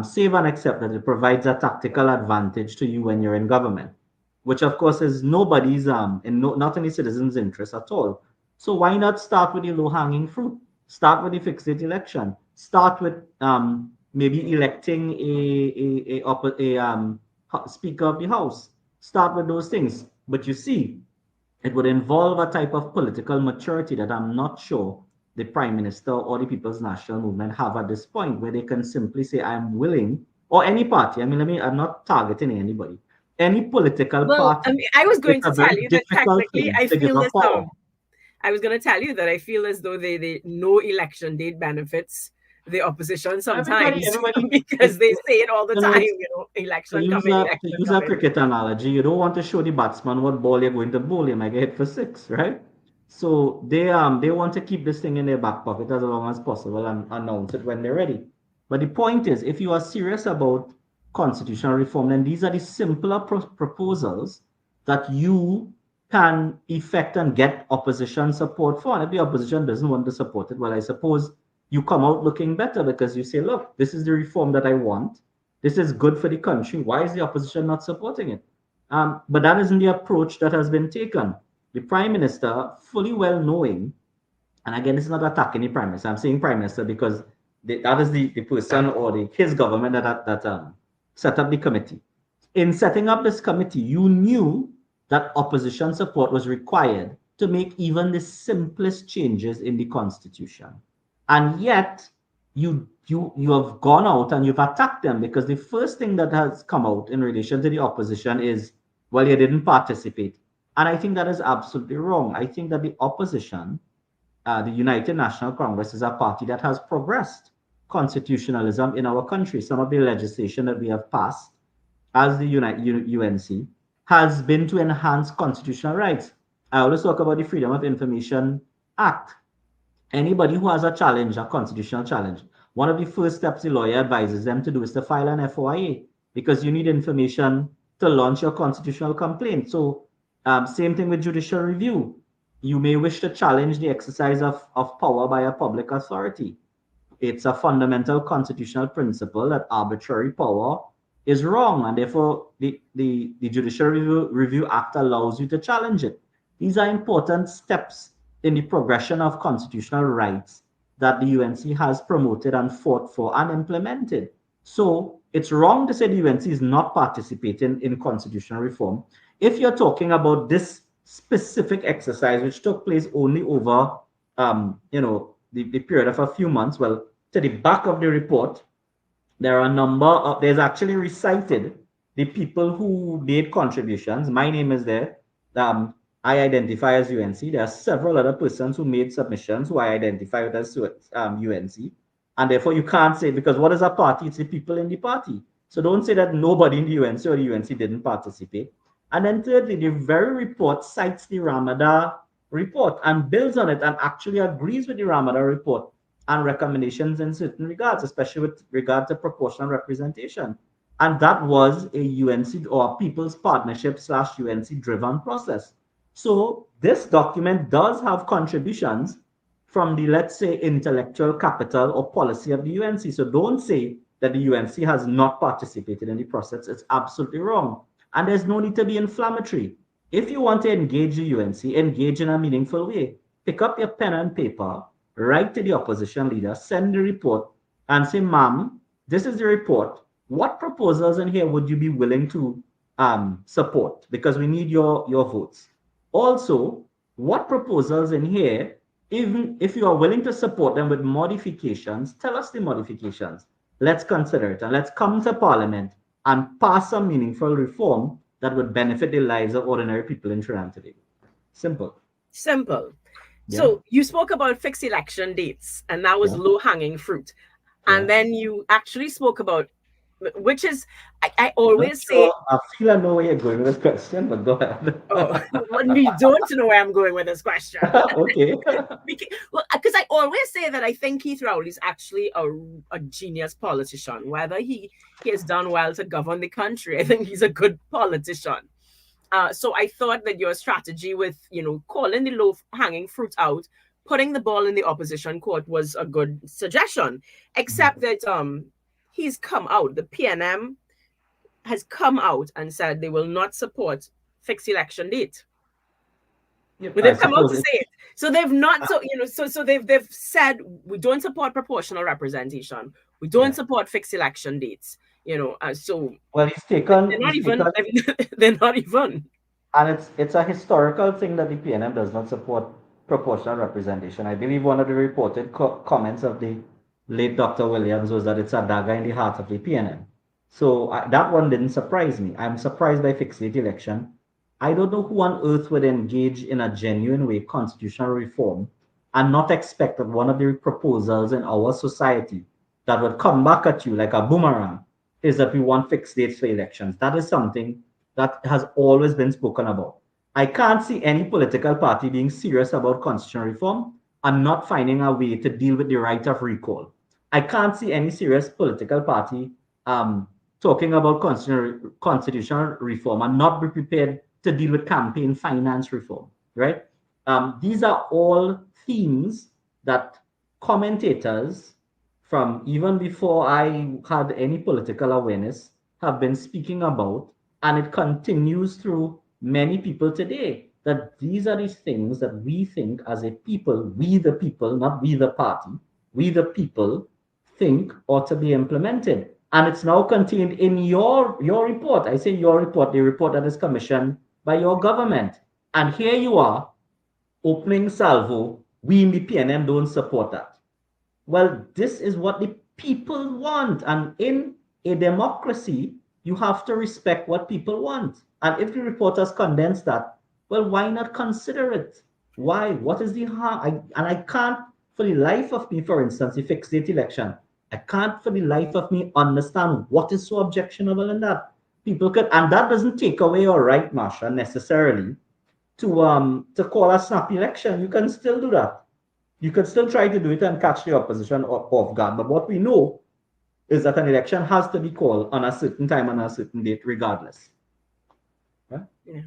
save and except that it provides a tactical advantage to you when you're in government, which of course is nobody's in not any citizens' interest at all. So why not start with the low-hanging fruit? Start with the fixed date election. Start with maybe electing a speaker of the house. Start with those things. But you see, it would involve a type of political maturity that I'm not sure the prime minister or the People's National Movement have at this point, where they can simply say, I'm willing, or any party. I mean, I'm not targeting anybody. Any political Well, party, I was going it's to a tell very you that difficult technically thing I to give feel a this power. I was going to tell you that I feel as though they no election date benefits the opposition sometimes Everybody, because they say it all the you know, time, it's to election use coming, a to election use a coming. cricket analogy, you don't want to show the batsman what ball you're going to bowl. You might get hit for six, right? So they want to keep this thing in their back pocket as long as possible and announce it when they're ready. But the point is, if you are serious about constitutional reform, then these are the simpler proposals that you can effect and get opposition support for. And if the opposition doesn't want to support it, well, I suppose you come out looking better because you say, look, this is the reform that I want. This is good for the country. Why is the opposition not supporting it? But that isn't the approach that has been taken. The prime minister, fully well knowing, and again, this is not attacking the prime minister. I'm saying prime minister because that is the person or his government that set up the committee. In setting up this committee, you knew that opposition support was required to make even the simplest changes in the constitution. And yet, you have gone out and you've attacked them because the first thing that has come out in relation to the opposition is, well, you didn't participate. And I think that is absolutely wrong. I think that the opposition, the United National Congress, is a party that has progressed constitutionalism in our country. Some of the legislation that we have passed as the UNC has been to enhance constitutional rights. I always talk about the Freedom of Information Act. Anybody who has a challenge, a constitutional challenge, one of the first steps the lawyer advises them to do is to file an FOIA because you need information to launch your constitutional complaint. So, same thing with judicial review. You may wish to challenge the exercise of power by a public authority. It's a fundamental constitutional principle that arbitrary power is wrong, and therefore the Judicial Review Act allows you to challenge it. These are important steps in the progression of constitutional rights that the UNC has promoted and fought for and implemented. So it's wrong to say the UNC is not participating in constitutional reform. If you're talking about this specific exercise, which took place only over, the period of a few months, well, to the back of the report, there are a number of, there's actually recited the people who made contributions. My name is there. I identify as UNC. There are several other persons who made submissions who I identify with as UNC. And therefore, you can't say, because what is a party? It's the people in the party. So don't say that nobody in the UNC or the UNC didn't participate. And then thirdly, the very report cites the Ramada report and builds on it and actually agrees with the Ramada report and recommendations in certain regards, especially with regard to proportional representation. And that was a UNC or a People's Partnership / UNC driven process. So this document does have contributions from the, let's say, intellectual capital or policy of the UNC. So don't say that the UNC has not participated in the process. It's absolutely wrong. And there's no need to be inflammatory. If you want to engage the UNC, engage in a meaningful way. Pick up your pen and paper, write to the opposition leader, send the report, and say, ma'am, this is the report. What proposals in here would you be willing to support? Because we need your votes. Also, what proposals in here, even if you are willing to support them with modifications, tell us the modifications. Let's consider it and let's come to Parliament and pass some meaningful reform that would benefit the lives of ordinary people in Trinidad today. Simple. Simple. Yeah. So you spoke about fixed election dates, and that was low-hanging fruit. And then you actually spoke about, which is, I always say... I feel I know where you're going with this question, but go ahead. Oh, you don't know where I'm going with this question. Okay. Because I always say that I think Keith Rowley is actually a genius politician. Whether he has done well to govern the country, I think he's a good politician. So I thought that your strategy with, calling the low-hanging fruit out, putting the ball in the opposition court was a good suggestion. Except that he's come out, the PNM has come out and said they will not support fixed election date. But they've come out to say it. So they've not, so they've said we don't support proportional representation. We don't support fixed election dates. So well, he's taken. They're not even. They're not even. And it's a historical thing that the PNM does not support proportional representation. I believe one of the reported comments of the late Dr. Williams was that it's a dagger in the heart of the PNM. So that one didn't surprise me. I'm surprised by fixed date election. I don't know who on earth would engage in a genuine way constitutional reform and not expect that one of the proposals in our society that would come back at you like a boomerang is that we want fixed dates for elections. That is something that has always been spoken about. I can't see any political party being serious about constitutional reform and not finding a way to deal with the right of recall. I can't see any serious political party talking about constitutional reform and not be prepared to deal with campaign finance reform, right? These are all themes that commentators from even before I had any political awareness have been speaking about, and it continues through many people today, that these are these things that we think as a people, we the people, not we the party, we the people think ought to be implemented. And it's now contained in your report. I say your report, the report that is commissioned by your government. And here you are, opening salvo, we in the PNM don't support that. Well, this is what the people want. And in a democracy, you have to respect what people want. And if the reporters condense that, well, why not consider it? Why? What is the harm? I can't, for the life of me, for instance, the fixed date election, I can't for the life of me understand what is so objectionable in that. People could, and that doesn't take away your right, Marsha, necessarily to call a snap election. You can still do that. You can still try to do it and catch the opposition off guard. But what we know is that an election has to be called on a certain time and a certain date, regardless. Right? Yeah.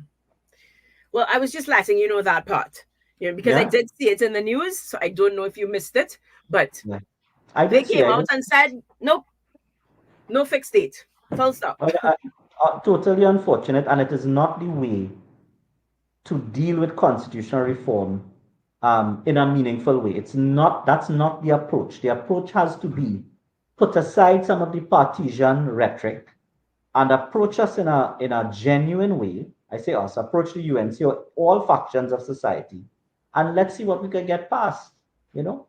Well, I was just letting you know that part, because I did see it in the news. So I don't know if you missed it, but they came out and said, nope, no fixed date, full stop. Totally unfortunate, and it is not the way to deal with constitutional reform in a meaningful way. That's not the approach. The approach has to be put aside some of the partisan rhetoric and approach us in a genuine way. I say us, approach the UNC or all factions of society, and let's see what we can get past, All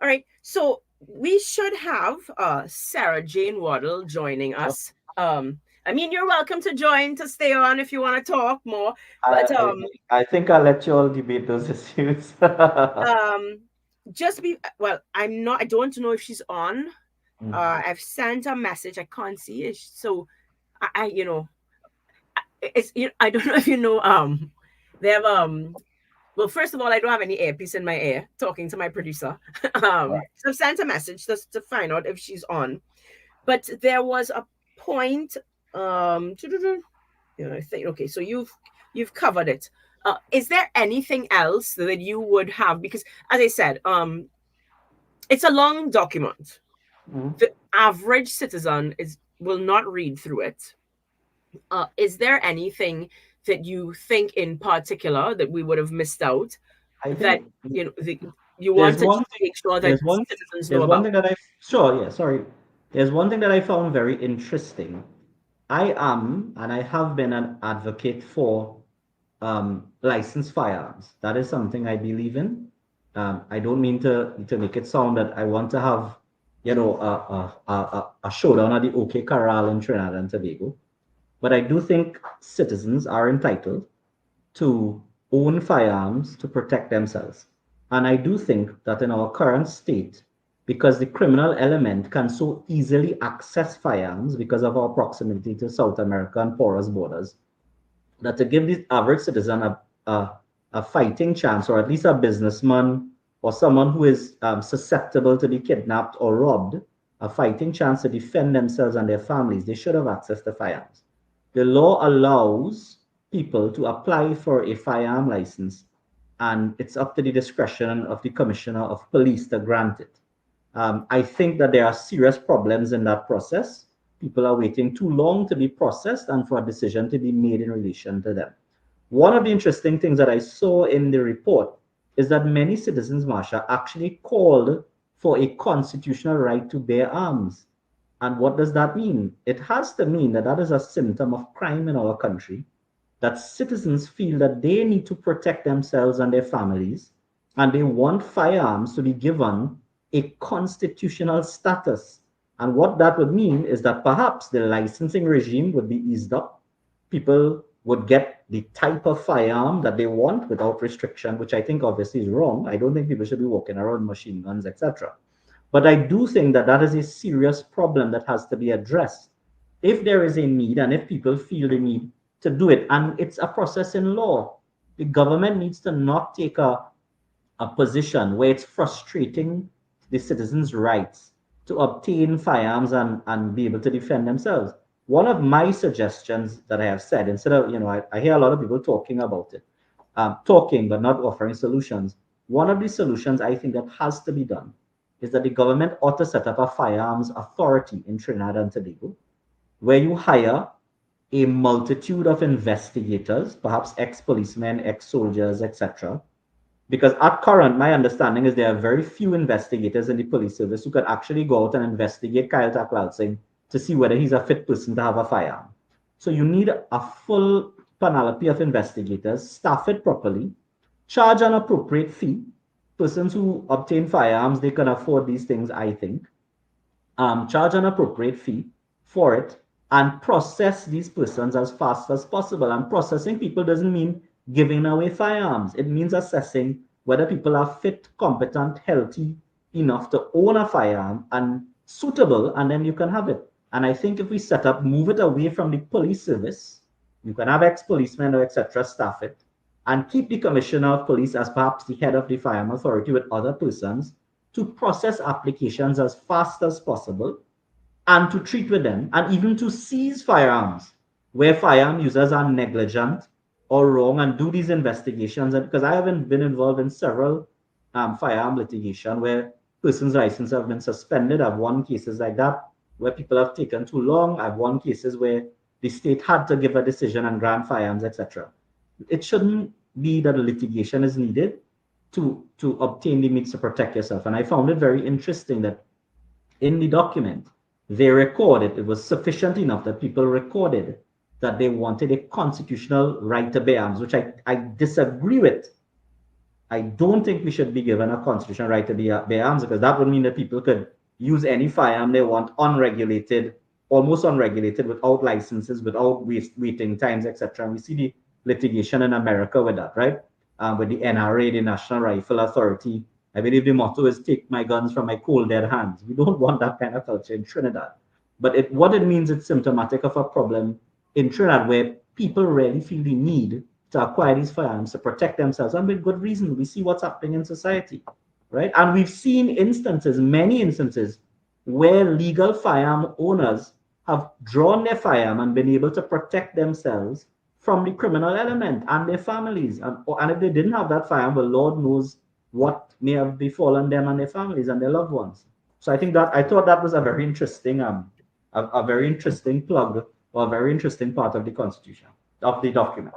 right. So we should have Sarah Jane Waddle joining us. I mean, you're welcome to join, to stay on if you want to talk more. But I think I'll let you all debate those issues. I don't know if she's on. I've sent a message. I can't see it. So I don't know if they have well, first of all, I don't have any earpiece in my ear talking to my producer. So I've sent a message just to find out if she's on. But there was a point, I think, okay, so you've covered it. Is there anything else that you would have? Because, as I said, it's a long document. Mhm. The average citizen will not read through it. Is there anything that you think in particular that we would have missed out I that think you there's wanted one to thing. make sure that There's one. citizens know There's one about? thing that I sure yeah sorry. There's one thing that I found very interesting. I am and I have been an advocate for licensed firearms. That is something I believe in. I don't mean to make it sound that I want to have, a showdown at the OK Corral in Trinidad and Tobago. But I do think citizens are entitled to own firearms to protect themselves. And I do think that in our current state, because the criminal element can so easily access firearms because of our proximity to South America and porous borders, that to give the average citizen a fighting chance, or at least a businessman or someone who is susceptible to be kidnapped or robbed, a fighting chance to defend themselves and their families, they should have access to firearms. The law allows people to apply for a firearm license, and it's up to the discretion of the commissioner of police to grant it. I think that there are serious problems in that process. People are waiting too long to be processed and for a decision to be made in relation to them. One of the interesting things that I saw in the report is that many citizens, Marsha, actually called for a constitutional right to bear arms. And what does that mean? It has to mean that that is a symptom of crime in our country, that citizens feel that they need to protect themselves and their families, and they want firearms to be given a constitutional status. And what that would mean is that perhaps the licensing regime would be eased up. People would get the type of firearm that they want without restriction, which I think obviously is wrong. I don't think people should be walking around machine guns, etc. But I do think that that is a serious problem that has to be addressed. If there is a need and if people feel the need to do it, and it's a process in law, the government needs to not take a position where it's frustrating the citizens' rights to obtain firearms and be able to defend themselves. One of my suggestions that I have said, instead of, I hear a lot of people talking about it, talking but not offering solutions. One of the solutions I think that has to be done is that the government ought to set up a firearms authority in Trinidad and Tobago, where you hire a multitude of investigators, perhaps ex-policemen, ex-soldiers, etc. Because at current, my understanding is there are very few investigators in the police service who can actually go out and investigate Kiel Taklalsingh to see whether he's a fit person to have a firearm. So you need a full panoply of investigators, staff it properly, charge an appropriate fee. Persons who obtain firearms, they can afford these things, I think. Charge an appropriate fee for it, and process these persons as fast as possible. And processing people doesn't mean giving away firearms. It means assessing whether people are fit, competent, healthy enough to own a firearm and suitable, and then you can have it. And I think if we set up, move it away from the police service, you can have ex-policemen or etc. staff it, and keep the commissioner of police as perhaps the head of the firearm authority with other persons to process applications as fast as possible and to treat with them and even to seize firearms where firearm users are negligent or wrong, and do these investigations. And because I haven't been involved in several firearm litigation where persons' licenses have been suspended. I've won cases like that where people have taken too long. I've won cases where the state had to give a decision and grant firearms, etc. It shouldn't be that litigation is needed to obtain the means to protect yourself. And I found it very interesting that in the document, they recorded, it was sufficient enough that people recorded that they wanted a constitutional right to bear arms, which I disagree with. I don't think we should be given a constitutional right to bear arms, because that would mean that people could use any firearm they want unregulated, almost unregulated, without licenses, without waiting times, etc. And we see the litigation in America with that, right? With the NRA, the National Rifle Authority. I believe the motto is "Take my guns from my cold dead hands." We don't want that kind of culture in Trinidad. But what it means, it's symptomatic of a problem in Trinidad where people really feel the need to acquire these firearms to protect themselves, and with good reason. We see what's happening in society, right? And we've seen instances, many instances, where legal firearm owners have drawn their firearm and been able to protect themselves from the criminal element and their families. And if they didn't have that firearm, the Lord knows what may have befallen them and their families and their loved ones. So I thought that was a very interesting a very interesting plug or a very interesting part of the Constitution, of the document.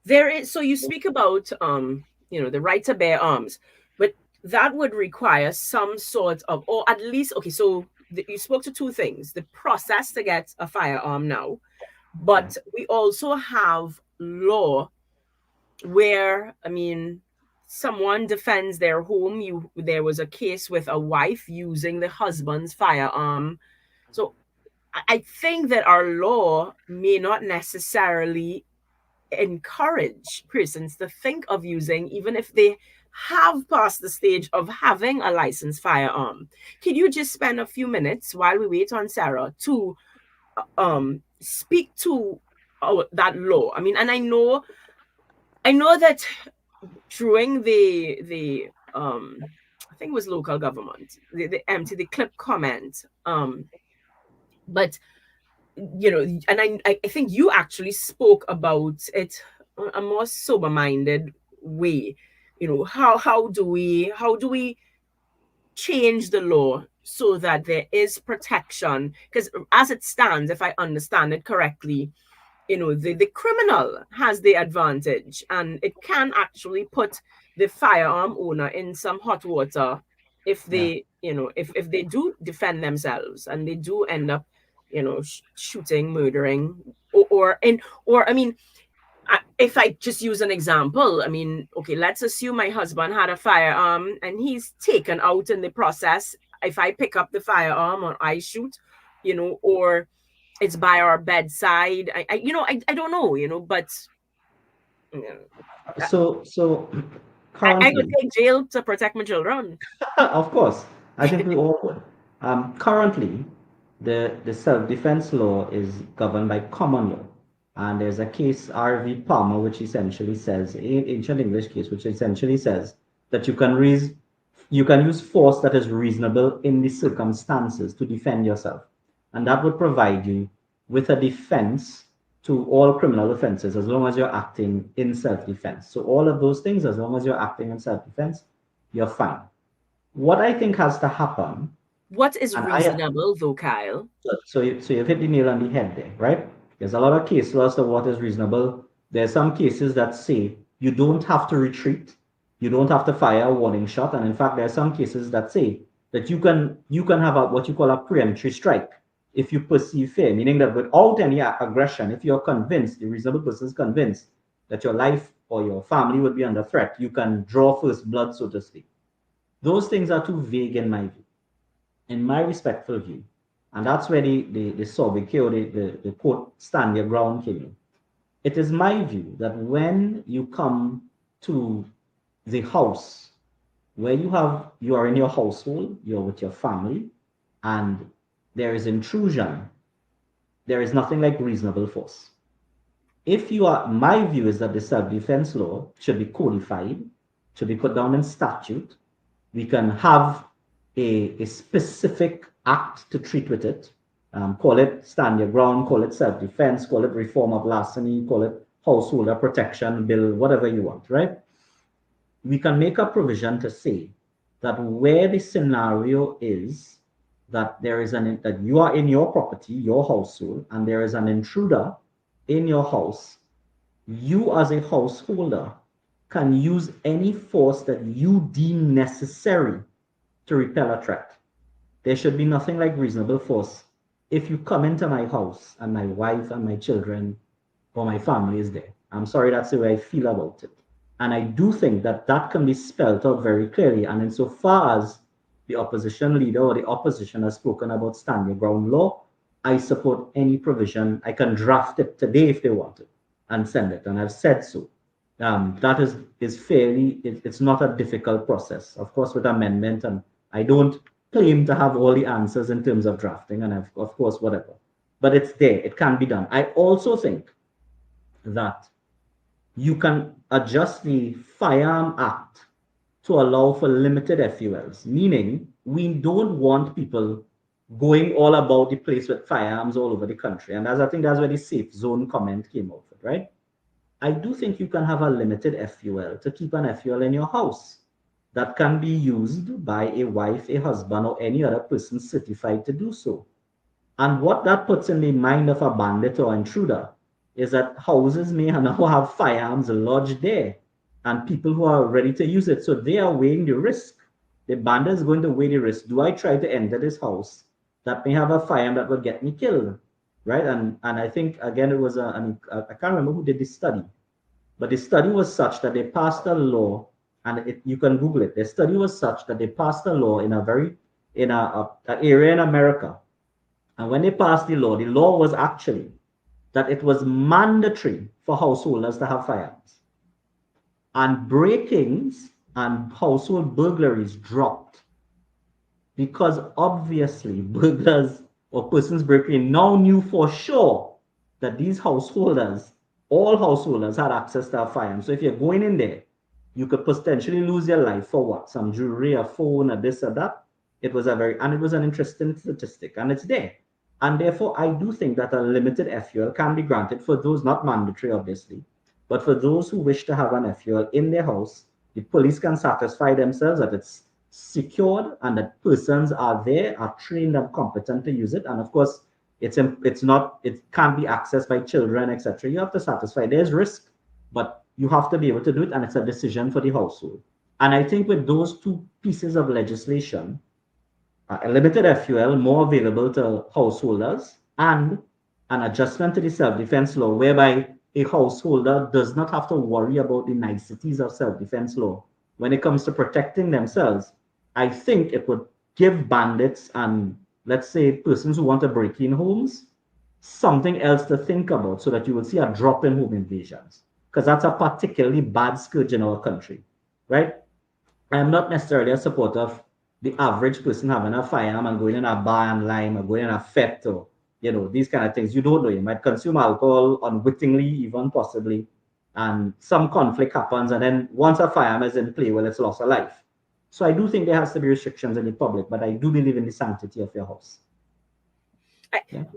There is, so you speak about the right to bear arms, but that would require some sort of, or at least, okay, so you spoke to two things: the process to get a firearm now, Yeah. but we also have law where, I mean, someone defends their home. There was a case with a wife using the husband's firearm. So I think that our law may not necessarily encourage persons to think of using, even if they have passed the stage of having a licensed firearm. Can you just spend a few minutes while we wait on Sarah to speak to that law? I mean, and I know that during the I think it was local government, the clip comment, but and I think you actually spoke about it a more sober minded way. How do we change the law so that there is protection? Because as it stands, if I understand it correctly, the criminal has the advantage, and it can actually put the firearm owner in some hot water if Yeah. if they do defend themselves and they do end up shooting, murdering, or I mean, if I just use an example, I mean, okay, let's assume my husband had a firearm and he's taken out in the process. If I pick up the firearm or I shoot, or it's by our bedside. I don't know, but you know, So I could currently, take jail to protect my children. of course, I think we all would. Currently, the self-defense law is governed by common law. And there's a case, R.V. Palmer, which essentially says, ancient English case, which essentially says that you can use force that is reasonable in the circumstances to defend yourself. And that would provide you with a defense to all criminal offenses as long as you're acting in self-defense. So all of those things, as long as you're acting in self-defense, you're fine. What I think has to happen, What is and I reasonable, though, Kyle? so you've hit the nail on the head there, right? There's a lot of case laws of what is reasonable. There's some cases that say you don't have to retreat, you don't have to fire a warning shot, and in fact, there are some cases that say that you can have what you call a preemptory strike if you perceive fear, meaning that without any aggression, if you're convinced, the reasonable person is convinced that your life or your family would be under threat, you can draw first blood, so to speak. Those things are too vague in my view, in my respectful view. And that's where the sobriquet or the quote, stand your ground came in. It is my view that when you come to the house where you are in your household, you're with your family, and there is intrusion, there is nothing like reasonable force. My view is that the self-defense law should be codified, should be put down in statute. We can have a specific act to treat with it. Call it stand your ground, call it self-defense, call it reform of larceny, call it householder protection bill, whatever you want, right? We can make a provision to say that where the scenario is that that you are in your property, your household, and there is an intruder in your house, you as a householder can use any force that you deem necessary to repel a threat. There should be nothing like reasonable force. If you come into my house and my wife and my children or my family is there, I'm sorry, that's the way I feel about it. And I do think that that can be spelled out very clearly. And insofar as the opposition leader or the opposition has spoken about stand your ground law, I support any provision. I can draft it today if they want it and send it. And I've said so. That is fairly, it's not a difficult process. Of course, with amendment, and I don't claim to have all the answers in terms of drafting, and of course, whatever. But it's there, it can be done. I also think that you can adjust the Firearm Act to allow for limited FULs, meaning we don't want people going all about the place with firearms all over the country. And I think that's where the safe zone comment came out of it, right? I do think you can have a limited FUL to keep an FUL in your house that can be used by a wife, a husband, or any other person certified to do so. And what that puts in the mind of a bandit or intruder is that houses may now have firearms lodged there and people who are ready to use it. So they are weighing the risk. The bandit is going to weigh the risk. Do I try to enter this house that may have a firearm that will get me killed? Right? And I think, again, it was I can't remember who did this study, but the study was such that they passed a law, and you can Google it. The study was such that they passed a law in an area in America. And when they passed the law was actually that it was mandatory for householders to have firearms. And break-ins and household burglaries dropped because obviously burglars or persons breaking in now knew for sure that these householders, all householders, had access to a firearm. So if you're going in there, you could potentially lose your life for what? Some jewelry, a phone, or this or that. It was an interesting statistic, and it's there. And therefore, I do think that a limited FUL can be granted for those, not mandatory, obviously, but for those who wish to have an FUL in their house. The police can satisfy themselves that it's secured and that persons are there, are trained and competent to use it. And of course, it can't be accessed by children, etc. You have to satisfy. There's risk, but you have to be able to do it, and it's a decision for the household. And I think with those two pieces of legislation, a limited FUL more available to householders, and an adjustment to the self-defense law whereby a householder does not have to worry about the niceties of self-defense law when it comes to protecting themselves. I think it would give bandits and, let's say, persons who want to break in homes something else to think about, so that you will see a drop in home invasions, because that's a particularly bad scourge in our country, right? I am not necessarily a supporter of the average person having a firearm and going in a bar and lime, or going in a fete, or these kind of things. You don't know. You might consume alcohol unwittingly, even possibly, and some conflict happens, and then once a firearm is in play, well, it's lost a life. So I do think there has to be restrictions in the public, but I do believe in the sanctity of your house.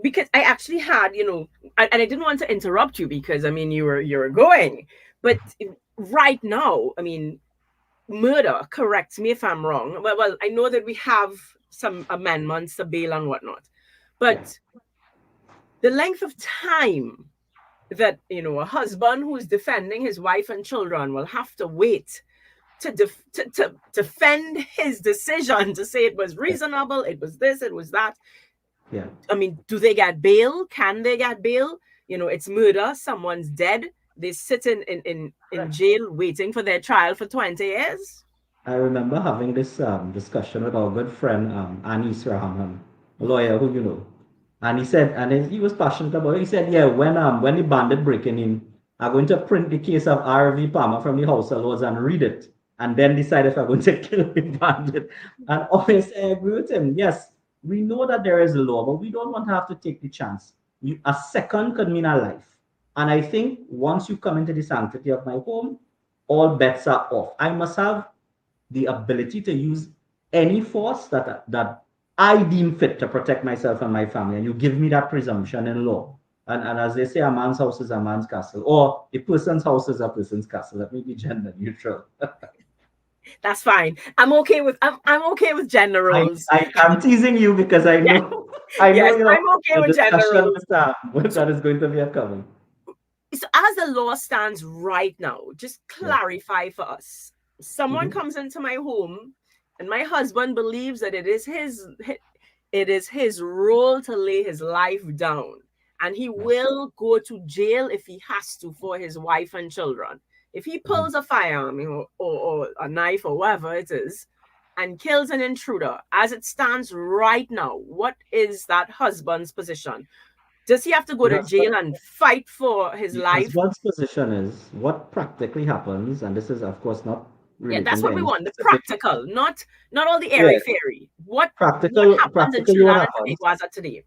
Because I actually had, and I didn't want to interrupt you because you were going, but right now, murder, correct me if I'm wrong. Well, I know that we have some amendments to bail and whatnot, but the length of time that a husband who's defending his wife and children will have to wait to defend his decision, to say it was reasonable, it was this, it was that. Yeah. Do they get bail? Can they get bail? It's murder. Someone's dead. They sit in jail waiting for their trial for 20 years. I remember having this discussion with our good friend Anis Rahman, a lawyer who you know, and he said, and he was passionate about it. He said, yeah, when the bandit breaking in, I'm going to print the case of R.V. Palmer from the House of Lords and read it, and then decide if I'm going to kill the bandit. And obviously, I agree with him. Yes, we know that there is a law, but we don't want to have to take the chance. A second could mean a life. And I think once you come into the sanctity of my home, all bets are off. I must have the ability to use any force that I deem fit to protect myself and my family. And you give me that presumption in law. And as they say, a man's house is a man's castle, or a person's house is a person's castle. Let me be gender neutral. That's fine. I'm okay with gender roles. I'm teasing you because I know I'm okay with gender roles. That is going to be a common. So as the law stands right now, just clarify for us. Someone comes into my home and my husband believes that it is his role to lay his life down, and he will go to jail if he has to for his wife and children. If he pulls a firearm or a knife or whatever it is and kills an intruder, as it stands right now, what is that husband's position? Does he have to go to jail and fight for his life? Husband's position is what practically happens, and this is, of course, not really. That's what we want, the practical, not all the airy-fairy. What happens in Trinidad and Tobago as of today?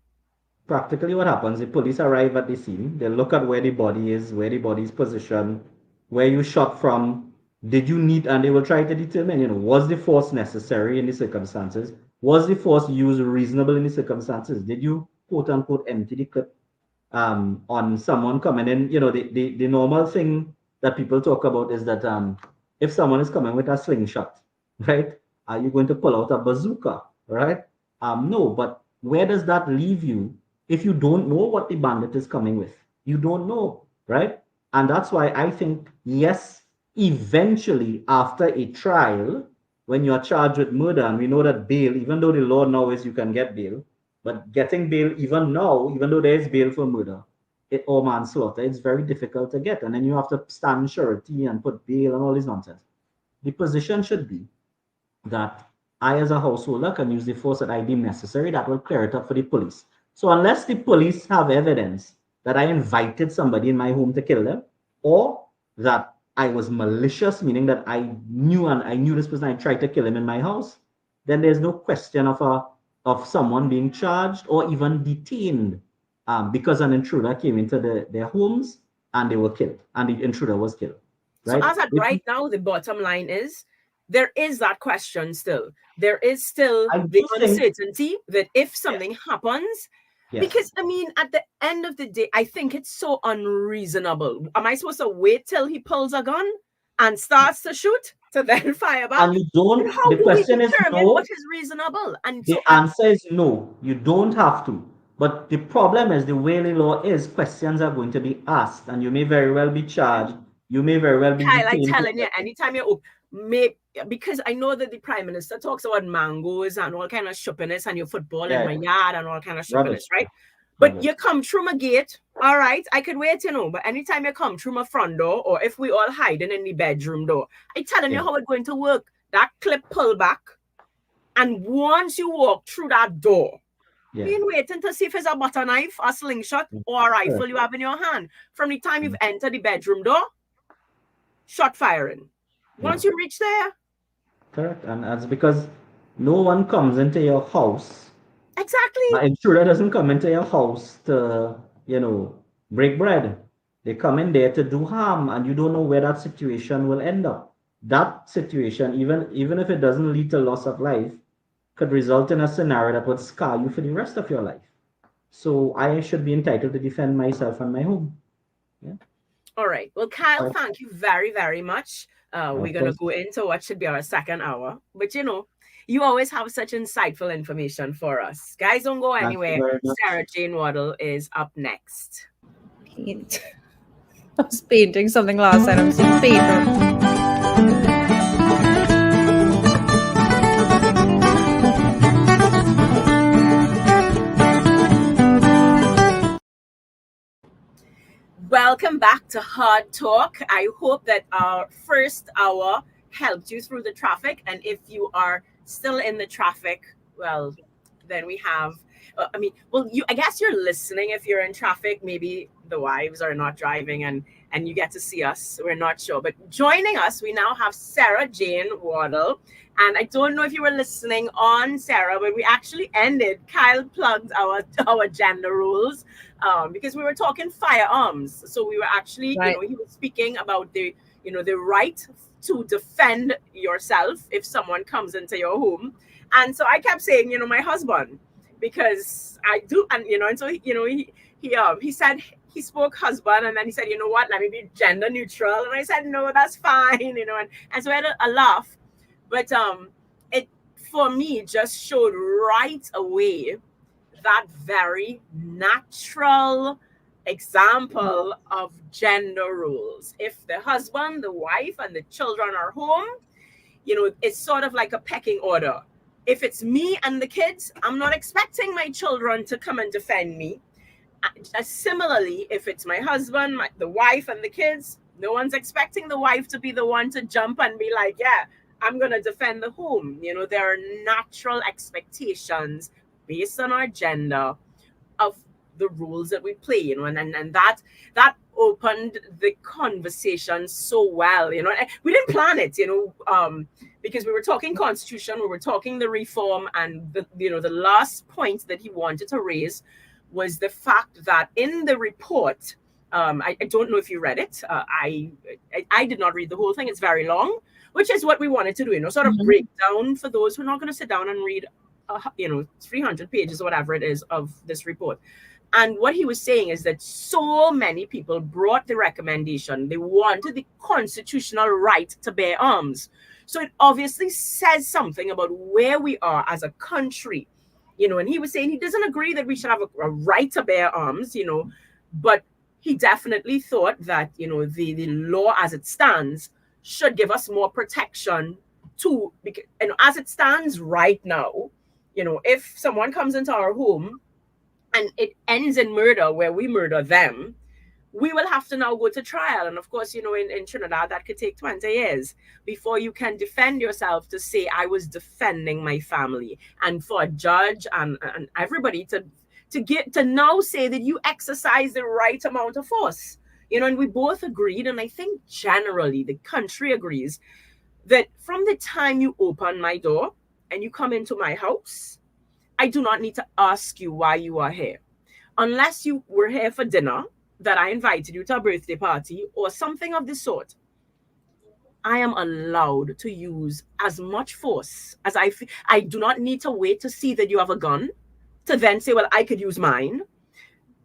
Practically what happens, the police arrive at the scene, they look at where the body is, where the body's positioned, where you shot from, did you need, and they will try to determine, was the force necessary in the circumstances? Was the force used reasonable in the circumstances? Did you, quote unquote, empty the clip? on someone coming in. The normal thing that people talk about is that if someone is coming with a slingshot, right? Are you going to pull out a bazooka, right? No, but where does that leave you if you don't know what the bandit is coming with? You don't know, right? And that's why I think, yes, eventually after a trial, when you are charged with murder, and we know that bail, even though the law now is you can get bail, but getting bail even now, even though there is bail for murder or manslaughter, it's very difficult to get. And then you have to stand surety and put bail and all this nonsense. The position should be that I, as a householder, can use the force that I deem necessary that will clear it up for the police. So unless the police have evidence that I invited somebody in my home to kill them, or that I was malicious, meaning that I knew this person, I tried to kill him in my house, then there's no question of someone being charged or even detained because an intruder came into their homes and they were killed, and the intruder was killed. So Right? as at right now, the bottom line is there is that question still. There is still I the do think, uncertainty that if yes, something happens, yes. because I mean, at the end of the day, I think it's so unreasonable. Am I supposed to wait till he pulls a gun and starts to shoot to then fire back? And you don't, How the do we question is determine what no. is reasonable? And The so, answer is no. You don't have to. But the problem is the way the law is, questions are going to be asked, and you may very well be charged. You may very well be Kyle, I detained. telling you, anytime you're because I know that the prime minister talks about mangoes and all kind of shoppiness and your football in Yeah, my yard and all kind of shoppiness, rubbish, right? But rubbish. you come through my gate, all right, I could wait, but anytime you come through my front door, or if we all hiding in the bedroom door, I telling you Yeah, how it's going to work. That clip pull back, and once you walk through that door, yeah. we ain't waiting to see if it's a butter knife, a slingshot, or a rifle Correct. you have in your hand. From the time you've entered the bedroom door, shot firing. Yeah, Once you reach there, correct. And that's because no one comes into your house. exactly. An intruder doesn't come into your house to, break bread. They come in there to do harm, and you don't know where that situation will end up. That situation, even if it doesn't lead to loss of life, could result in a scenario that would scar you for the rest of your life. So I should be entitled to defend myself and my home. Yeah. All right. Well, Kyle, All right. thank you very, very much. We're Of going to course. go into what should be our second hour. But, you always have such insightful information for us. Guys, don't go Thank you anywhere. very much. Sarah Jane Waddle is up next. Paint. I was painting something last night. I'm seeing paper. Welcome back to Hard Talk. I hope that our first hour helped you through the traffic. And if you are still in the traffic, well, then we have, I guess you're listening if you're in traffic. Maybe the wives are not driving and you get to see us. We're not sure. But joining us, we now have Sarah Jane Waddle. And I don't know if you were listening on, Sarah, but we actually ended. Kyle plugged our gender rules because we were talking firearms. So we were actually, Right. he was speaking about the right to defend yourself if someone comes into your home. And so I kept saying, my husband, because I do, and so he said he spoke husband, and then he said, you know what, let me be gender neutral, and I said, no, that's fine, and so we had a laugh, but it for me just showed right away that very natural example of gender roles. If the husband, the wife, and the children are home, it's sort of like a pecking order. If it's me and the kids, I'm not expecting my children to come and defend me. Similarly, if it's my husband, the wife, and the kids, no one's expecting the wife to be the one to jump and be like, yeah, I'm going to defend the home. There are natural expectations based on our gender of the rules that we play, and that opened the conversation so well. We didn't plan it, because we were talking constitution, we were talking the reform, and the last point that he wanted to raise was the fact that in the report, I don't know if you read it. I did not read the whole thing. It's very long, which is what we wanted to do, sort of break down for those who are not going to sit down and read 300 pages or whatever it is of this report. And what he was saying is that so many people brought the recommendation. They wanted the constitutional right to bear arms. So it obviously says something about where we are as a country. And he was saying he doesn't agree that we should have a right to bear arms, but he definitely thought that, the law as it stands should give us more protection and as it stands right now, if someone comes into our home and it ends in murder where we murder them, we will have to now go to trial. And of course, in Trinidad, that could take 20 years before you can defend yourself to say, I was defending my family. And for a judge and everybody to now say that you exercise the right amount of force. And we both agreed, and I think generally the country agrees, that from the time you open my door and you come into my house, I do not need to ask you why you are here. Unless you were here for dinner, that I invited you to a birthday party or something of the sort, I am allowed to use as much force as I feel. I do not need to wait to see that you have a gun to then say, well, I could use mine.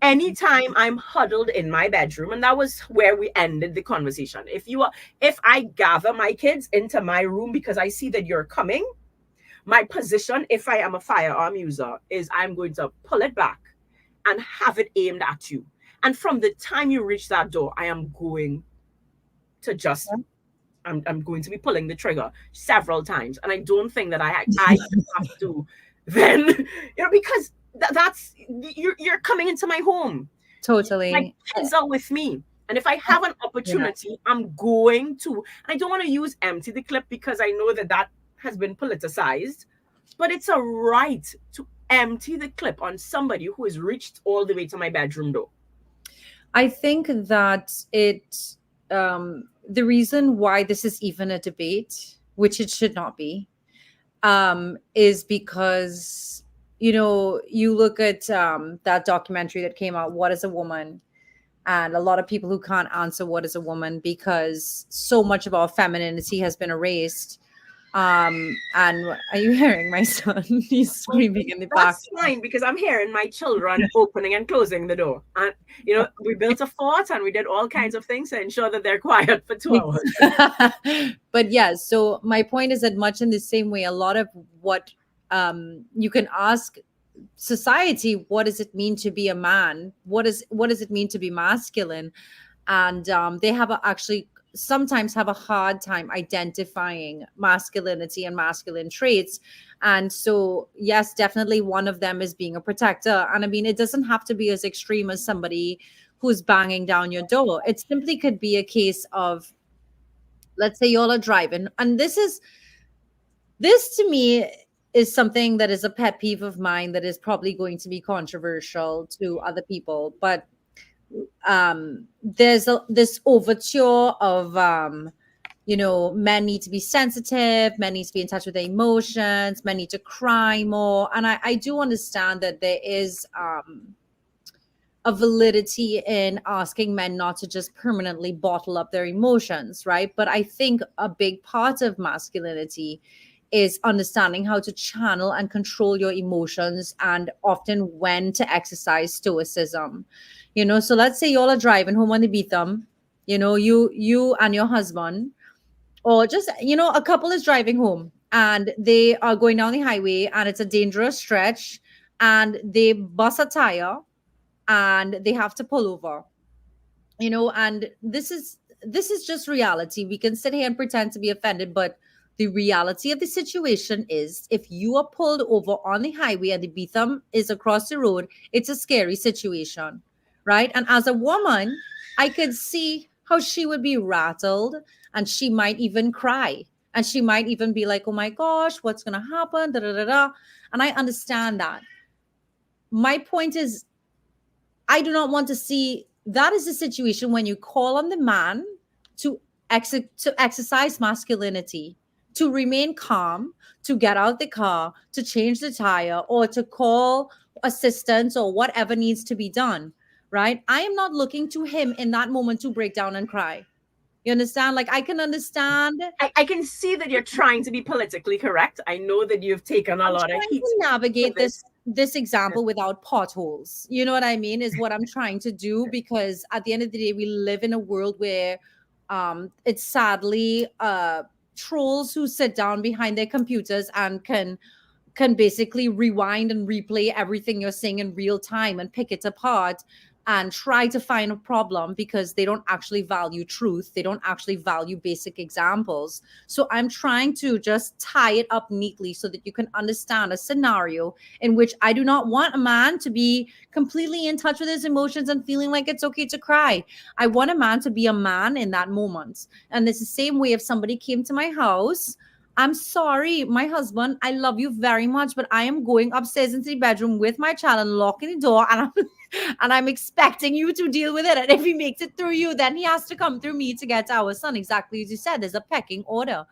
Anytime I'm huddled in my bedroom, and that was where we ended the conversation. If I gather my kids into my room because I see that you're coming, my position, if I am a firearm user, is I'm going to pull it back and have it aimed at you. And from the time you reach that door, I am going to I'm going to be pulling the trigger several times. And I don't think that I have to then, because that's, you're coming into my home. Totally. My kids are with me. And if I have an opportunity, I'm going to. And I don't want to use empty the clip because I know that has been politicized. But it's a right to empty the clip on somebody who has reached all the way to my bedroom door. I think that the reason why this is even a debate, which it should not be, is because, you look at that documentary that came out, What is a Woman? And a lot of people who can't answer what is a woman because so much of our femininity has been erased. And are you hearing my son? He's screaming in the back. That's fine, because I'm hearing my children opening and closing the door. And, we built a fort and we did all kinds of things to ensure that they're quiet for 2 hours. But yeah, so my point is that much in the same way, a lot of what you can ask society, what does it mean to be a man? What does it mean to be masculine? And they actually sometimes have a hard time identifying masculinity and masculine traits. And so, yes, definitely one of them is being a protector. And I mean, it doesn't have to be as extreme as somebody who's banging down your door. It simply could be a case of, let's say y'all are driving. And this to me is something that is a pet peeve of mine that is probably going to be controversial to other people. But there's this overture of men need to be sensitive, men need to be in touch with their emotions, men need to cry more. And I do understand that there is a validity in asking men not to just permanently bottle up their emotions, right? But I think a big part of masculinity is understanding how to channel and control your emotions, and often when to exercise stoicism. So let's say y'all are driving home on the Beetham, you and your husband, or just, a couple is driving home and they are going down the highway and it's a dangerous stretch and they bust a tire and they have to pull over, and this is just reality. We can sit here and pretend to be offended, but the reality of the situation is if you are pulled over on the highway and the Beetham is across the road, it's a scary situation. Right. And as a woman, I could see how she would be rattled and she might even cry and she might even be like, oh, my gosh, what's going to happen? Da, da, da, da. And I understand that. My point is, I do not want to see that is the situation when you call on the man to exercise masculinity, to remain calm, to get out the car, to change the tire, or to call assistance or whatever needs to be done. Right? I am not looking to him in that moment to break down and cry. You understand? Like, I can understand. I can see that you're trying to be politically correct. I know that you've taken a lot of heat to navigate this this example without potholes. You know what I mean? Is what I'm trying to do, because at the end of the day, we live in a world where it's sadly trolls who sit down behind their computers and can basically rewind and replay everything you're saying in real time and pick it apart and try to find a problem, because they don't actually value truth. They don't actually value basic examples. So I'm trying to just tie it up neatly so that you can understand a scenario in which I do not want a man to be completely in touch with his emotions and feeling like it's okay to cry. I want a man to be a man in that moment. And it's the same way if somebody came to my house. I'm sorry, my husband, I love you very much, but I am going upstairs into the bedroom with my child and locking the door, and I'm expecting you to deal with it. And if he makes it through you, then he has to come through me to get to our son. Exactly as you said, there's a pecking order.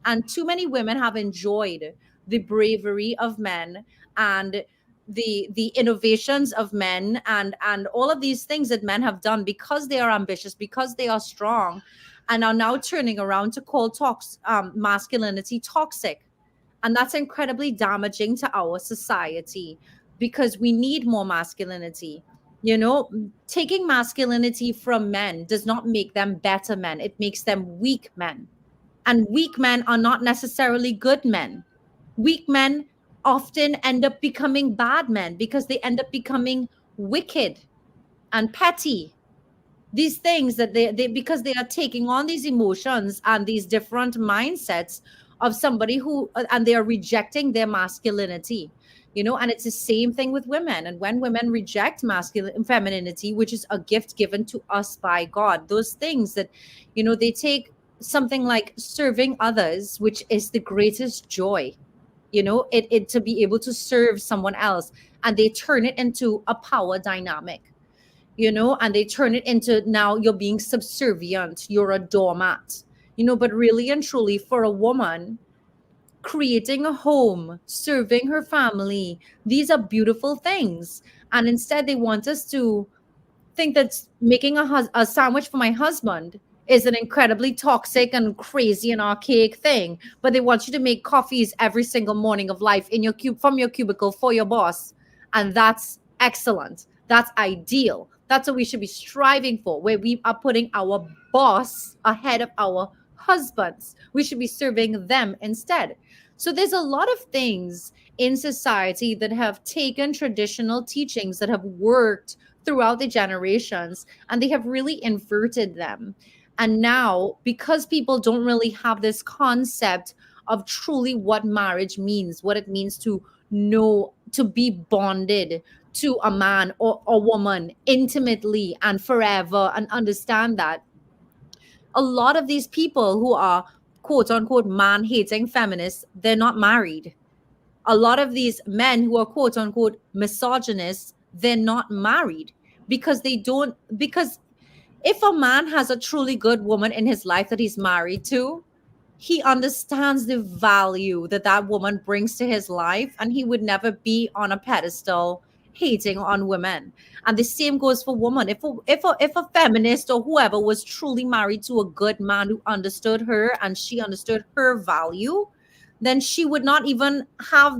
And too many women have enjoyed the bravery of men and the innovations of men and all of these things that men have done because they are ambitious, because they are strong, and are now turning around to call masculinity toxic. And that's incredibly damaging to our society, because we need more masculinity. You know, taking masculinity from men does not make them better men, it makes them weak men. And weak men are not necessarily good men. Weak men often end up becoming bad men because they end up becoming wicked and petty. These things that they because they are taking on these emotions and these different mindsets of somebody who and they are rejecting their masculinity. And it's the same thing with women. And when women reject masculine femininity, which is a gift given to us by God, those things that they take something like serving others, which is the greatest joy, it to be able to serve someone else, and they turn it into a power dynamic, and they turn it into, now you're being subservient, you're a doormat, but really and truly, for a woman, creating a home, serving her family, these are beautiful things. And instead, they want us to think that making a sandwich for my husband is an incredibly toxic and crazy and archaic thing, but they want you to make coffees every single morning of life in your from your cubicle for your boss, and that's excellent. That's ideal. That's what we should be striving for, where we are putting our boss ahead of our husbands. We should be serving them instead. So there's a lot of things in society that have taken traditional teachings that have worked throughout the generations, and they have really inverted them. And now, because people don't really have this concept of truly what marriage means, what it means to know, to be bonded to a man or a woman intimately and forever, and understand that a lot of these people who are quote unquote man hating feminists, they're not married. A lot of these men who are quote unquote misogynists, they're not married, because if a man has a truly good woman in his life that he's married to, he understands the value that that woman brings to his life, and he would never be on a pedestal hating on women. And the same goes for women. If a feminist or whoever was truly married to a good man who understood her and she understood her value, then she would not even have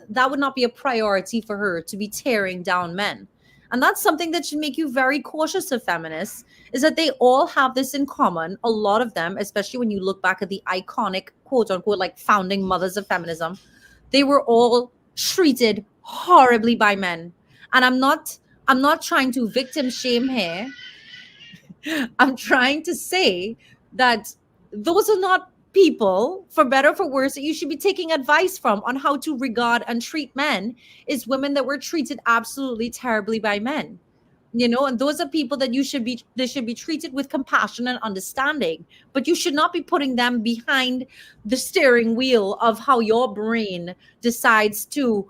that would not be a priority for her to be tearing down men. And that's something that should make you very cautious of feminists, is that they all have this in common. A lot of them, especially when you look back at the iconic quote unquote like founding mothers of feminism, they were all treated horribly by men. And I'm not trying to victim shame here. I'm trying to say that those are not people, for better or for worse, that you should be taking advice from on how to regard and treat men, is women that were treated absolutely terribly by men. And those are people that they should be treated with compassion and understanding, but you should not be putting them behind the steering wheel of how your brain decides to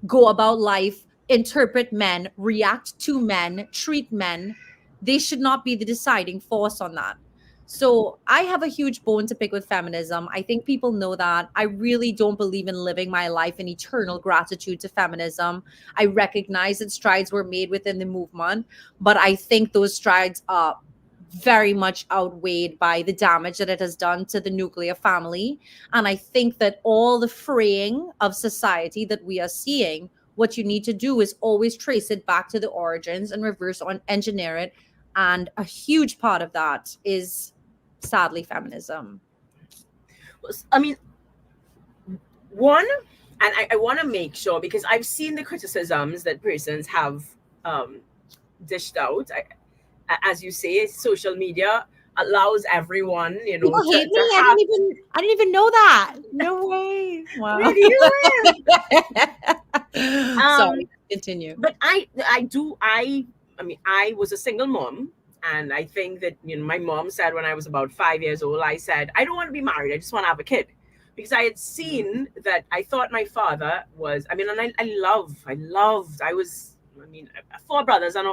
go about life, interpret men, react to men, treat men. They should not be the deciding force on that. So I have a huge bone to pick with feminism. I think people know that. I really don't believe in living my life in eternal gratitude to feminism. I recognize that strides were made within the movement, but I think those strides are very much outweighed by the damage that it has done to the nuclear family. And I think that all the fraying of society that we are seeing what you need to do is always trace it back to the origins and reverse engineer it. And a huge part of that is sadly feminism. I mean, one, and I want to make sure, because I've seen the criticisms that persons have dished out. As you say, social media allows everon, People hate me. I didn't even know that. No way. Wow. Really? Sorry, continue. But I mean, I was a single mom, and I think that, my mom said when I was about 5 years old, I said, I don't want to be married. I just want to have a kid. Because I had seen that. I thought my father was, I mean, and I was, 4 brothers, and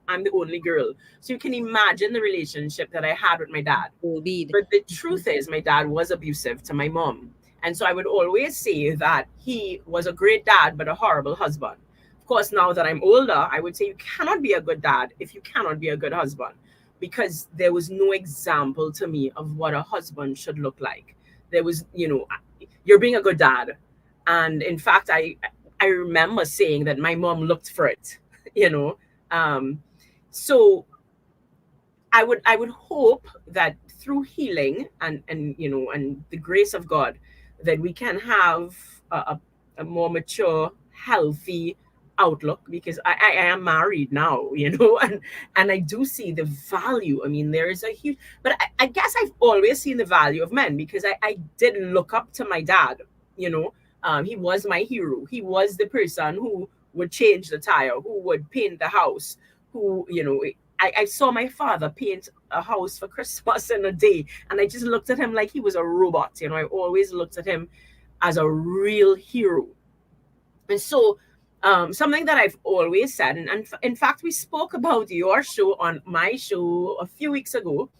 I'm the only girl. So you can imagine the relationship that I had with my dad. Indeed. But the truth is, my dad was abusive to my mom. And so I would always say that he was a great dad, but a horrible husband. Of course, now that I'm older, I would say you cannot be a good dad if you cannot be a good husband, because there was no example to me of what a husband should look like. There was, you're being a good dad. And in fact, I remember saying that my mom looked for it, so I would hope that through healing and the grace of God, that we can have a more mature, healthy outlook, because I am married now, and I do see the value. I mean, there is a huge, but I guess I've always seen the value of men, because I did look up to my dad. He was my hero. He was the person who would change the tire, who would paint the house, who, I saw my father paint a house for Christmas in a day, and I just looked at him like he was a robot. I always looked at him as a real hero. And so something that I've always said, and in fact, we spoke about your show on my show a few weeks ago,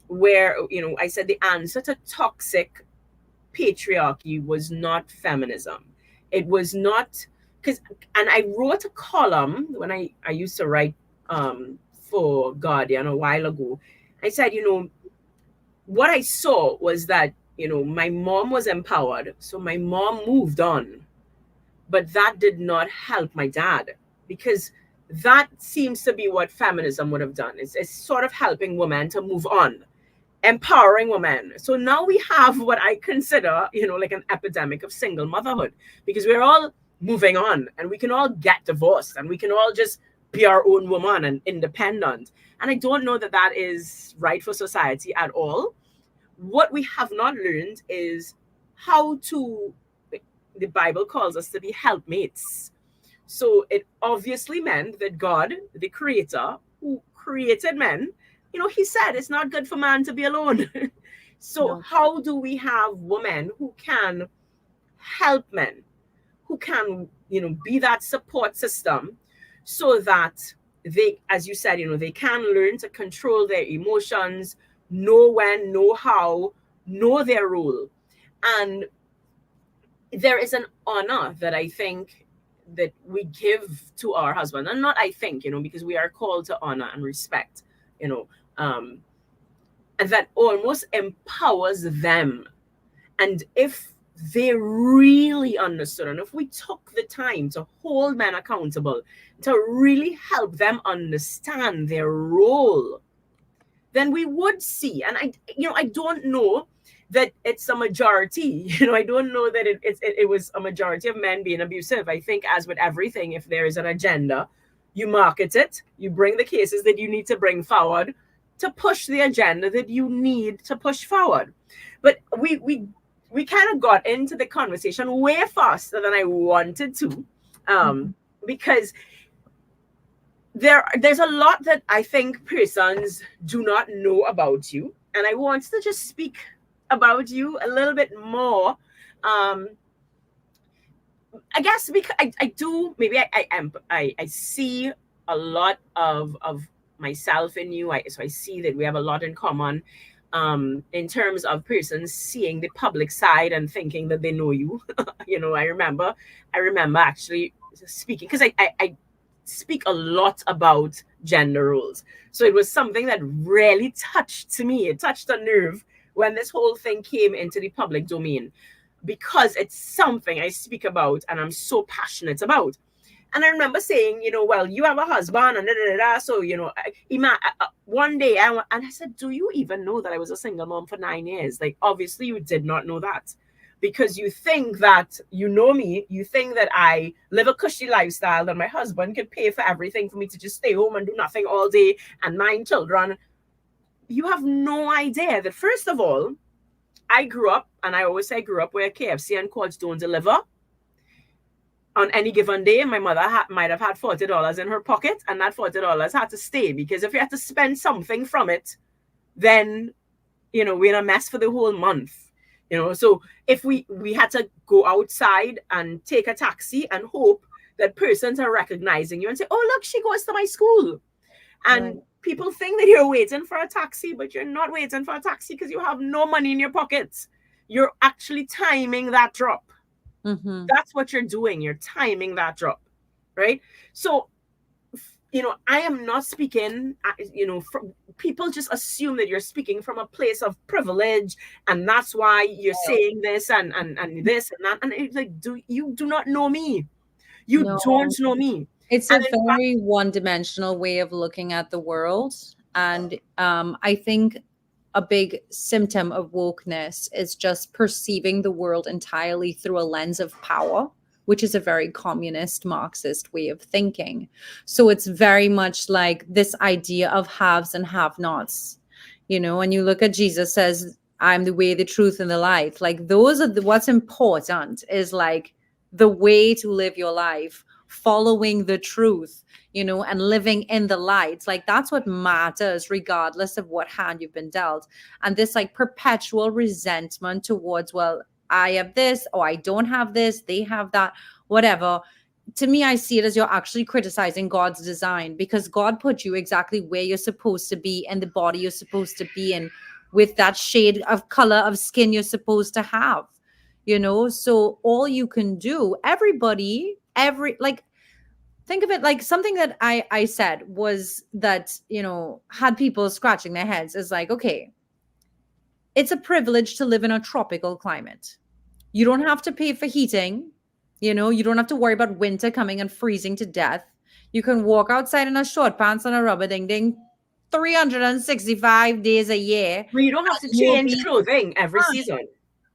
where, I said the answer to toxic patriarchy was not feminism. It was not, and I wrote a column when I used to write for Guardian a while ago. I said, what I saw was that, my mom was empowered, so my mom moved on. But that did not help my dad, because that seems to be what feminism would have done. It's sort of helping women to move on, empowering women. So now we have what I consider, like an epidemic of single motherhood, because we're all moving on, and we can all get divorced, and we can all just be our own woman and independent. And I don't know that that is right for society at all. What we have not learned is how to, the Bible calls us to be helpmates. So it obviously meant that God, the creator who created men, he said it's not good for man to be alone. So no. How do we have women who can help men, who can, be that support system, so that they, as you said, they can learn to control their emotions, know when, know how, know their role. And there is an honor that I think that we give to our husband, and not I think, because we are called to honor and respect, and that almost empowers them. And if they really understood, and if we took the time to hold men accountable, to really help them understand their role, then we would see. And I don't know that it's a majority. I don't know that it was a majority of men being abusive. I think, as with everything, if there is an agenda, you market it, you bring the cases that you need to bring forward to push the agenda that you need to push forward. But we kind of got into the conversation way faster than I wanted to, because there's a lot that I think persons do not know about you, and I want to just speak about you a little bit more. I guess because I do, maybe I see a lot of myself in you. So I see that we have a lot in common, in terms of persons seeing the public side and thinking that they know you. I remember actually speaking, because I speak a lot about gender roles. So it was something that really touched me. It touched a nerve when this whole thing came into the public domain. because it's something I speak about and I'm so passionate about. And I remember saying, well, you have a husband and da, da, da, da. So, one day and I said, do you even know that I was a single mom for 9 years? Like, obviously you did not know that, because you think that you know me. You think that I live a cushy lifestyle, that my husband could pay for everything for me to just stay home and do nothing all day and 9 children. You have no idea that, first of all, I grew up, and I always say I grew up where KFC and Courts don't deliver. On any given day, my mother might have had $40 in her pocket, and that $40 had to stay, because if you had to spend something from it, then, we're in a mess for the whole month. So if we had to go outside and take a taxi and hope that persons are recognizing you and say, oh, look, she goes to my school. And Right. people think that you're waiting for a taxi, but you're not waiting for a taxi because you have no money in your pockets. You're actually timing that drop. Mm-hmm. That's what you're doing. You're timing that drop, right? So, I am not speaking, people just assume that you're speaking from a place of privilege, and that's why you're saying this and this and that. And it's like, you do not know me. You No. don't know me. It's And a in fact, very one-dimensional way of looking at the world. And I think a big symptom of wokeness is just perceiving the world entirely through a lens of power, which is a very communist, Marxist way of thinking. So it's very much like this idea of haves and have-nots. And you look at Jesus says, I'm the way, the truth, and the life. Like, those are what's important is like the way to live your life, following the truth, and living in the light. Like, that's what matters, regardless of what hand you've been dealt. And this like perpetual resentment towards, well, I have this, or I don't have this, they have that, whatever. To me, I see it as you're actually criticizing God's design, because God put you exactly where you're supposed to be and the body you're supposed to be in, with that shade of color of skin you're supposed to have. So all you can do, everybody, like, think of it like something that I said was that, had people scratching their heads, is like, okay, it's a privilege to live in a tropical climate. You don't have to pay for heating. You don't have to worry about winter coming and freezing to death. You can walk outside in a short pants and a rubber ding ding 365 days a year. you don't have to change clothing every season.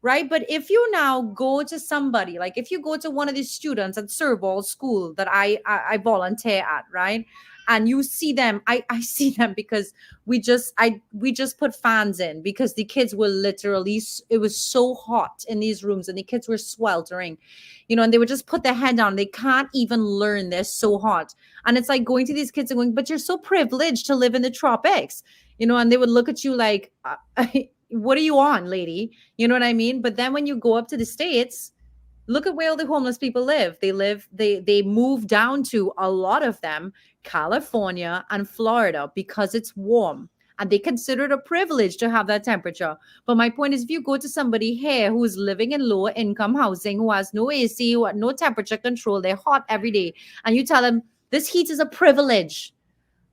Right. But if you now go to somebody, like if you go to one of these students at Cerbal School that I volunteer at, right, and you see them, I see them because we just put fans in, because the kids were literally, it was so hot in these rooms and the kids were sweltering, and they would just put their head down. They can't even learn. They're so hot. And it's like going to these kids and going, but you're so privileged to live in the tropics, and they would look at you like, what are you on, lady? You know what I mean? But then when you go up to the States, look at where all the homeless people live. They move down to, a lot of them, California and Florida, because it's warm. And they consider it a privilege to have that temperature. But my point is, if you go to somebody here who is living in lower income housing, who has no AC, who has no temperature control, they're hot every day, and you tell them this heat is a privilege.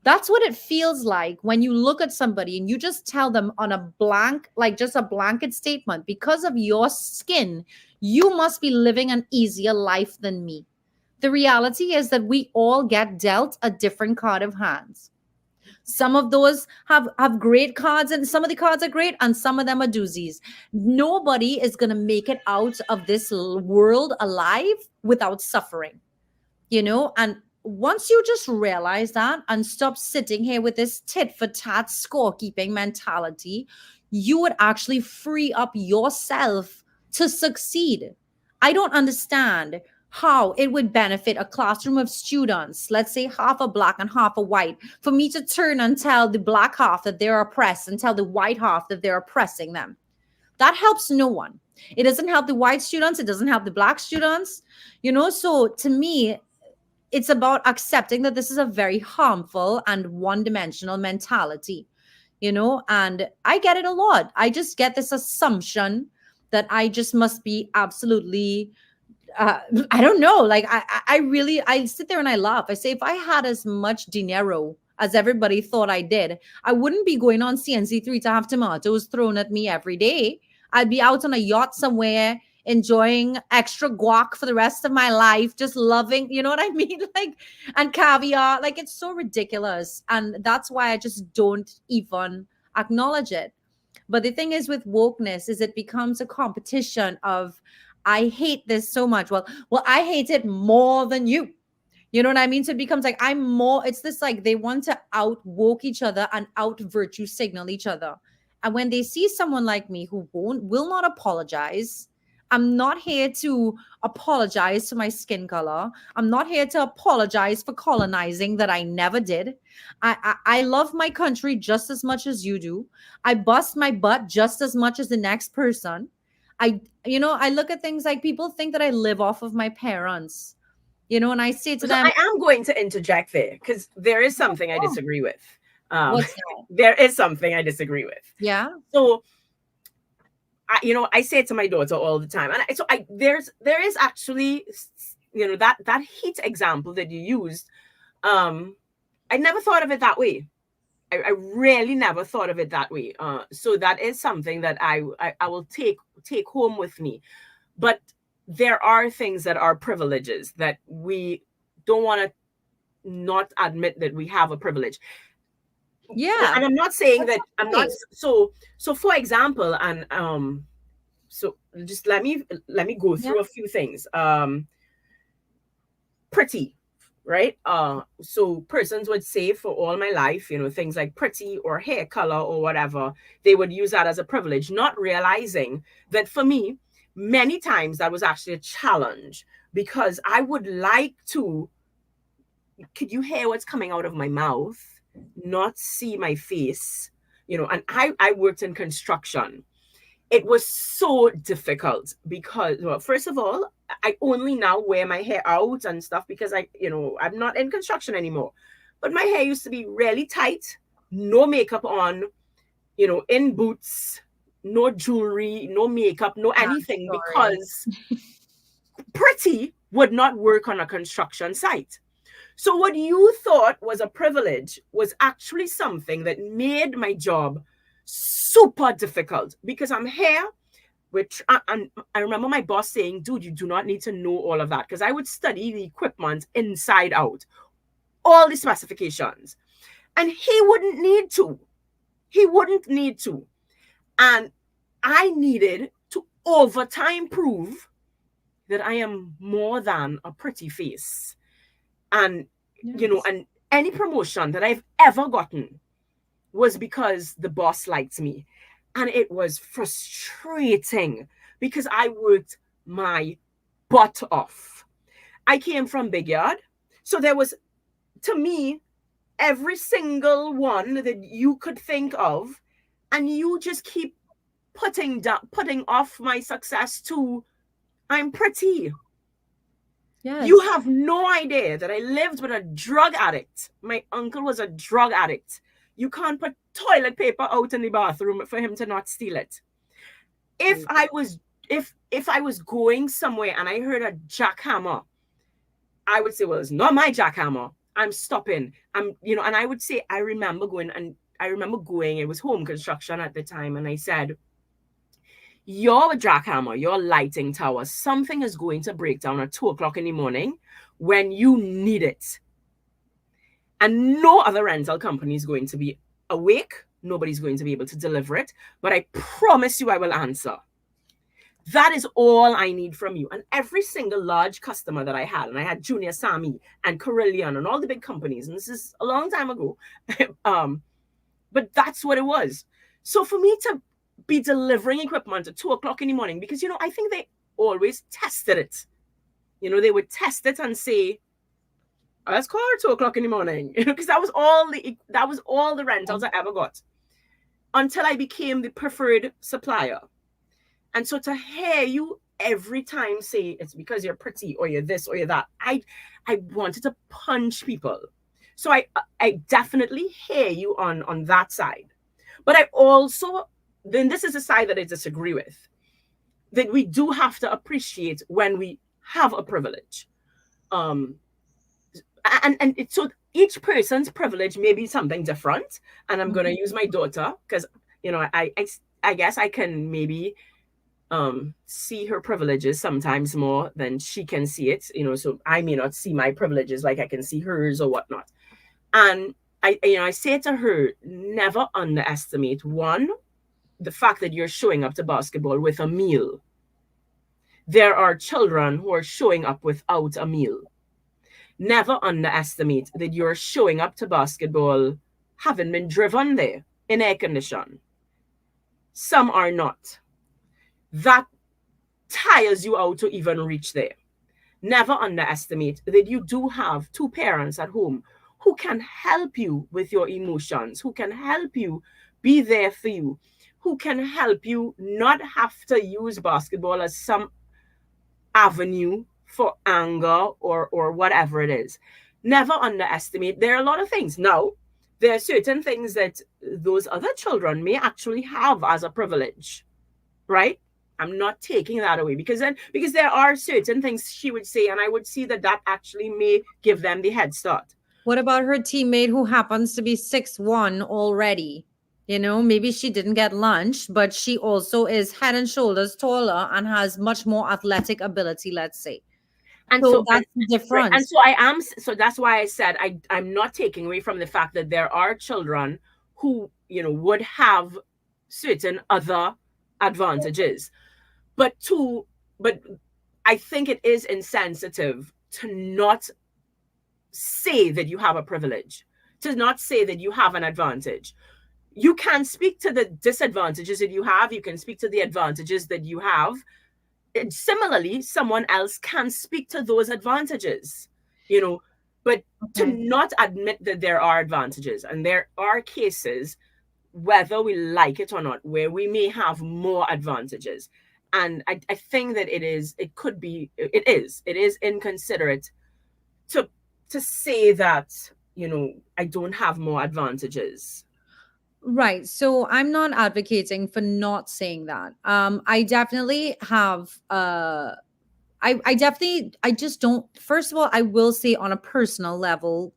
That's what it feels like when you look at somebody and you just tell them on a blank, like just a blanket statement, because of your skin, you must be living an easier life than me. The reality is that we all get dealt a different card of hands. Some of those have great cards, and some of the cards are great, and some of them are doozies. Nobody is going to make it out of this world alive without suffering, and once you just realize that and stop sitting here with this tit for tat scorekeeping mentality, you would actually free up yourself to succeed. I don't understand how it would benefit a classroom of students, let's say half are black and half are white, for me to turn and tell the black half that they're oppressed and tell the white half that they're oppressing them. That helps no one. It doesn't help the white students. It doesn't help the black students. So to me, it's about accepting that this is a very harmful and one-dimensional mentality, and I get it a lot. I just get this assumption that I just must be absolutely, I don't know. Like, I sit there and I laugh. I say, if I had as much dinero as everybody thought I did, I wouldn't be going on CNC3 to have tomatoes thrown at me every day. I'd be out on a yacht somewhere enjoying extra guac for the rest of my life, just loving, you know what I mean? Like, and caviar, like it's so ridiculous. And that's why I just don't even acknowledge it. But the thing is with wokeness is it becomes a competition of, I hate this so much. Well, I hate it more than you. You know what I mean? So it becomes like I'm more, it's this like they want to out woke each other and out virtue signal each other. And when they see someone like me who will not apologize, I'm not here to apologize to my skin color. I'm not here to apologize for colonizing that I never did. I love my country just as much as you do. I bust my butt just as much as the next person. I look at things like people think that I live off of my parents. And I say to them, I am going to interject there because there is something I disagree with. What's that? There is something I disagree with. Yeah. So, I say it to my daughter all the time, and there is actually, that heat example that you used. I never thought of it that way. I really never thought of it that way. So that is something that I will take home with me, but there are things that are privileges that we don't want to not admit that we have a privilege. Yeah. And I'm not saying that I'm not. So for example, and so just let me go through a few things. Pretty, right? So persons would say for all my life, things like pretty or hair color or whatever, they would use that as a privilege, not realizing that for me, many times that was actually a challenge because I would like to, could you hear what's coming out of my mouth, not see my face, and I worked in construction. It was so difficult because, well, first of all, I only now wear my hair out and stuff because I'm not in construction anymore. But my hair used to be really tight, no makeup on, in boots, no jewelry, no makeup, no anything, because pretty would not work on a construction site. So what you thought was a privilege was actually something that made my job super difficult because I'm here, and I remember my boss saying, dude, you do not need to know all of that, because I would study the equipment inside out, all the specifications, and he wouldn't need to. And I needed to over time prove that I am more than a pretty face. And, and any promotion that I've ever gotten was because the boss liked me. And it was frustrating because I worked my butt off. I came from Big Yard. So there was, to me, every single one that you could think of, and you just keep putting off my success to, I'm pretty. Yes. You have no idea that I lived with a drug addict. My uncle was a drug addict. You can't put toilet paper out in the bathroom for him to not steal it. If I was going somewhere and I heard a jackhammer, I would say, well, it's not my jackhammer. I'm stopping. And I would say, I remember going, it was home construction at the time. And I said, your jackhammer, your lighting tower, something is going to break down at 2:00 in the morning when you need it. And no other rental company is going to be awake. Nobody's going to be able to deliver it. But I promise you I will answer. That is all I need from you. And every single large customer that I had, and I had Junior Sami and Carillion and all the big companies, and this is a long time ago, but that's what it was. So for me to be delivering equipment at 2:00 in the morning, because, I think they always tested it. They would test it and say, let's call it 2:00 in the morning, because that was all the rentals I ever got until I became the preferred supplier. And so to hear you every time say it's because you're pretty or you're this or you're that, I wanted to punch people. So I definitely hear you on that side. But I also, then this is a side that I disagree with, that we do have to appreciate when we have a privilege. And so each person's privilege may be something different. And I'm going to use my daughter because, I guess I can maybe see her privileges sometimes more than she can see it, so I may not see my privileges like I can see hers or whatnot. And I say to her, never underestimate, one, the fact that you're showing up to basketball with a meal. There are children who are showing up without a meal. Never underestimate that you're showing up to basketball having been driven there in air condition. Some are not. That tires you out to even reach there. Never underestimate that you do have two parents at home who can help you with your emotions, who can help you be there for you, who can help you not have to use basketball as some avenue for anger or whatever it is. Never underestimate. There are a lot of things. Now, there are certain things that those other children may actually have as a privilege, right? I'm not taking that away because there are certain things she would say, and I would see that actually may give them the head start. What about her teammate who happens to be 6'1" already? Maybe she didn't get lunch, but she also is head and shoulders taller and has much more athletic ability, let's say. And so that's the difference. And so that's why I said I'm not taking away from the fact that there are children who, would have certain other advantages. But I think it is insensitive to not say that you have a privilege, to not say that you have an advantage. You can speak to the disadvantages that you have. You can speak to the advantages that you have. And similarly, someone else can speak to those advantages, but to not admit that there are advantages. And there are cases, whether we like it or not, where we may have more advantages. And I think that it is inconsiderate to say that, I don't have more advantages. Right. So I'm not advocating for not saying that. I definitely have, I just don't, first of all, I will say on a personal level,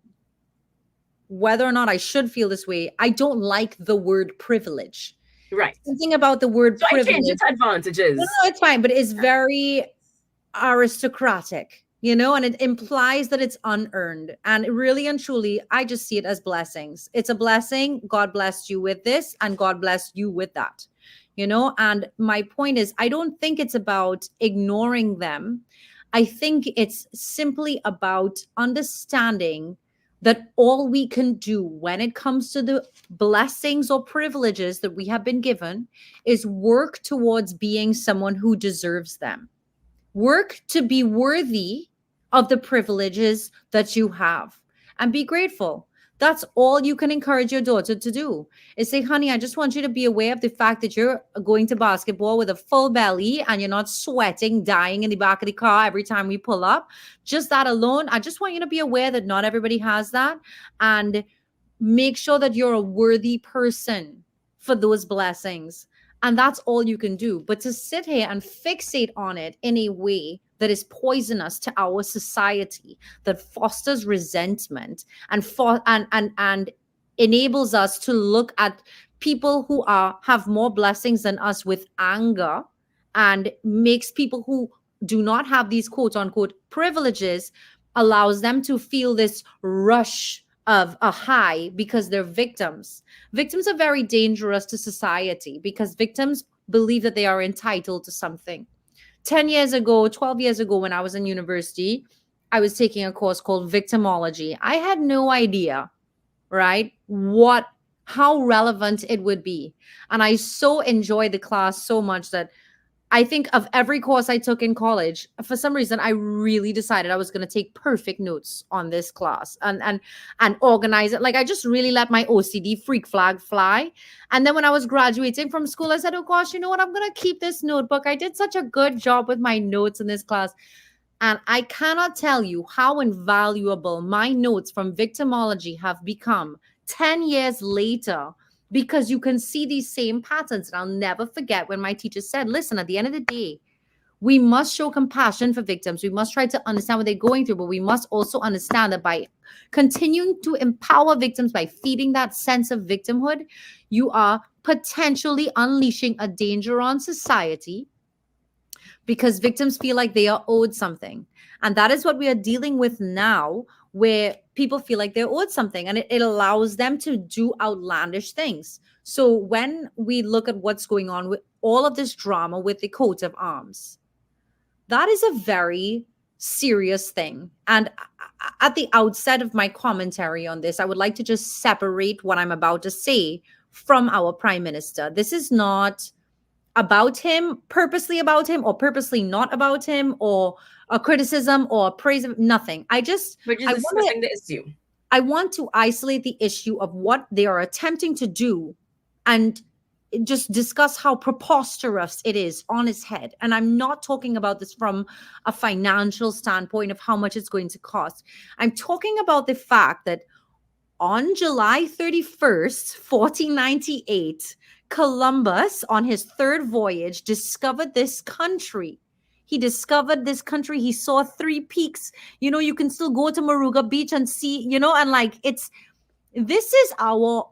whether or not I should feel this way, I don't like the word privilege. Right. Something about the word so privilege. I change it to advantages. No, it's fine, but it's very aristocratic, and it implies that it's unearned. And really and truly, I just see it as blessings. It's a blessing. God blessed you with this, and God blessed you with that. And my point is, I don't think it's about ignoring them. I think it's simply about understanding that all we can do when it comes to the blessings or privileges that we have been given is work towards being someone who deserves them. Work to be worthy of the privileges that you have and be grateful. That's all you can encourage your daughter to do, is say, honey, I just want you to be aware of the fact that you're going to basketball with a full belly and you're not sweating, dying in the back of the car every time we pull up. Just that alone, I just want you to be aware that not everybody has that, and make sure that you're a worthy person for those blessings. And that's all you can do. But to sit here and fixate on it in a way that is poisonous to our society, that fosters resentment and enables us to look at people who have more blessings than us with anger, and makes people who do not have these quote unquote privileges, allows them to feel this rush of a high because they're victims. Victims are very dangerous to society because victims believe that they are entitled to something. 10 years ago, 12 years ago, when I was in university, I was taking a course called victimology. I had no idea, right, how relevant it would be. And I so enjoyed the class so much that I think of every course I took in college, for some reason, I really decided I was going to take perfect notes on this class and organize it. Like, I just really let my OCD freak flag fly. And then when I was graduating from school, I said, oh gosh, you know what? I'm going to keep this notebook. I did such a good job with my notes in this class. And I cannot tell you how invaluable my notes from victimology have become 10 years later, because you can see these same patterns. And I'll never forget when my teacher said, listen, at the end of the day, we must show compassion for victims. We must try to understand what they're going through, but we must also understand that by continuing to empower victims, by feeding that sense of victimhood, you are potentially unleashing a danger on society because victims feel like they are owed something. And that is what we are dealing with now, where people feel like they're owed something, and it allows them to do outlandish things. So when we look at what's going on with all of this drama with the coat of arms, that is a very serious thing. And at the outset of my commentary on this, I would like to just separate what I'm about to say from our prime minister. This is not about him, purposely about him, or purposely not about him, or a criticism or a praise of nothing. We're just discussing the issue. I want to isolate the issue of what they are attempting to do and just discuss how preposterous it is on its head. And I'm not talking about this from a financial standpoint of how much it's going to cost. I'm talking about the fact that on July 31st, 1498, Columbus, on his third voyage, discovered this country. He discovered this country. He saw 3 peaks. You know, you can still go to Moruga Beach and see, you know, and like this is our,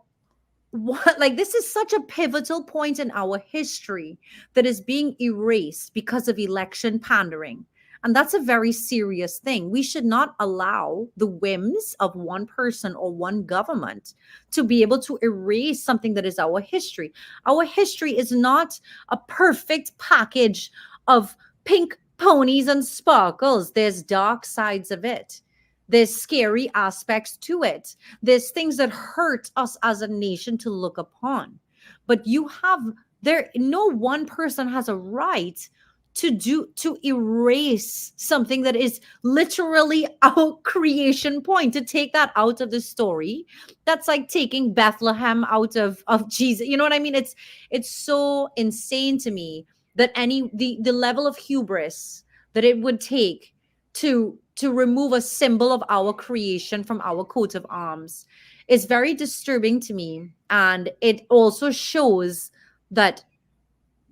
like, this is such a pivotal point in our history that is being erased because of election pandering. And that's a very serious thing. We should not allow the whims of one person or one government to be able to erase something that is our history. Our history is not a perfect package of pink ponies and sparkles. There's dark sides of it. There's scary aspects to it. There's things that hurt us as a nation to look upon. But no one person has a right to erase something that is literally our creation point, to take that out of the story. That's like taking Bethlehem out of Jesus. You know what I mean? It's so insane to me that the level of hubris that it would take to remove a symbol of our creation from our coat of arms is very disturbing to me. And it also shows that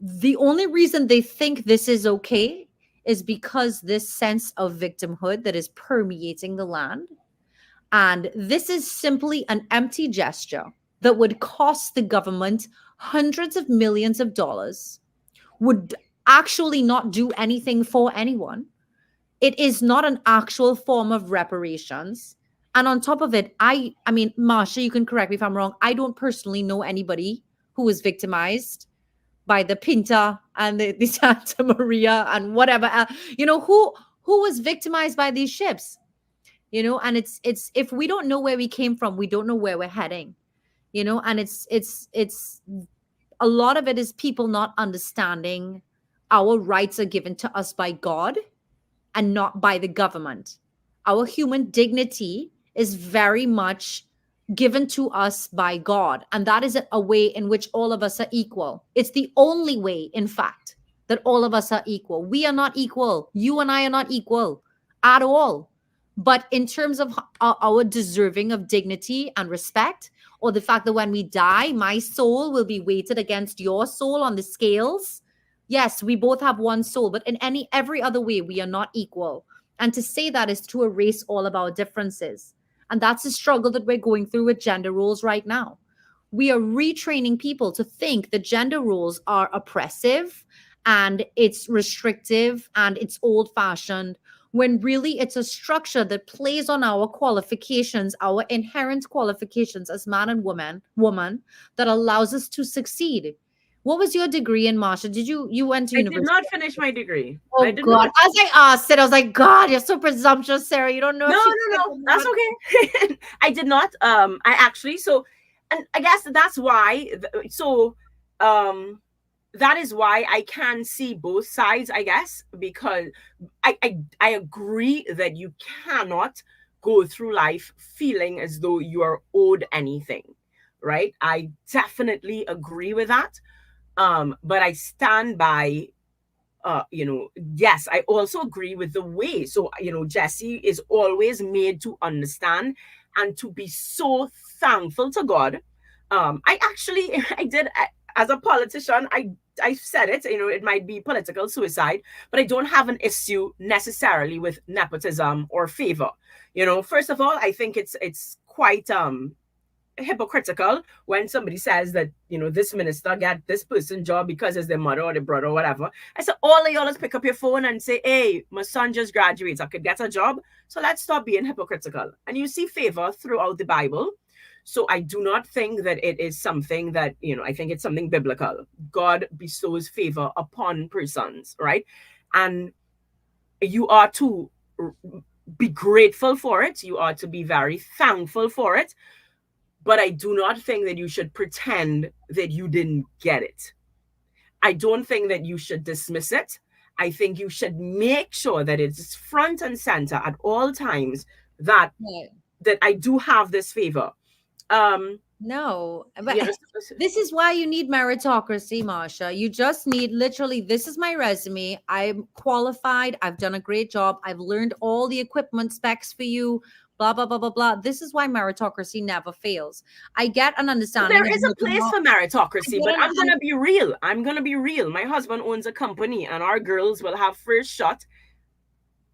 the only reason they think this is okay is because this sense of victimhood that is permeating the land. And this is simply an empty gesture that would cost the government hundreds of millions of dollars, would actually not do anything for anyone. It is not an actual form of reparations. And on top of it, I mean, Marsha, you can correct me if I'm wrong. I don't personally know anybody who was victimized by the Pinta and the Santa Maria and whatever, you know, who was victimized by these ships, you know. And it's if we don't know where we came from, we don't know where we're heading, you know. And it's a lot of it is people not understanding our rights are given to us by God and not by the government. Our human dignity is very much given to us by God. And that is a way in which all of us are equal. It's the only way, in fact, that all of us are equal. We are not equal. You and I are not equal at all. But in terms of our deserving of dignity and respect, or the fact that when we die, my soul will be weighted against your soul on the scales. Yes, we both have one soul, but in every other way, we are not equal. And to say that is to erase all of our differences. And that's the struggle that we're going through with gender roles right now. We are retraining people to think that gender roles are oppressive and it's restrictive and it's old-fashioned, when really it's a structure that plays on our qualifications, our inherent qualifications as man and woman, that allows us to succeed. What was your degree in, Marsha? You went to university? I did not finish my degree. Oh, God. Not. As I asked it, I was like, God, you're so presumptuous, Sarah. You don't know. No. That's okay. I did not. I actually, and I guess that's why. That is why I can see both sides, I guess, because I agree that you cannot go through life feeling as though you are owed anything, right? I definitely agree with that. But I stand by, yes, I also agree with the way. So, Jesse is always made to understand and to be so thankful to God. I did, as a politician, I said it, it might be political suicide, but I don't have an issue necessarily with nepotism or favor. First of all, I think it's quite, hypocritical when somebody says that, this minister get this person job because it's their mother or their brother or whatever. I said, all of y'all let's pick up your phone and say, hey, my son just graduates, I could get a job. So let's stop being hypocritical. And you see favor throughout the Bible. So I do not think that it is something that, I think it's something biblical. God bestows favor upon persons, right? And you are to be grateful for it. You are to be very thankful for it. But I do not think that you should pretend that you didn't get it. I don't think that you should dismiss it. I think you should make sure that it's front and center at all times that I do have this favor. No, but this is why you need meritocracy, Marsha. You just need literally, this is my resume. I'm qualified. I've done a great job. I've learned all the equipment specs for you. Blah, blah, blah, blah, blah. This is why meritocracy never fails. I get an understanding. There is a place for meritocracy, but I'm going to be real. My husband owns a company and our girls will have first shot.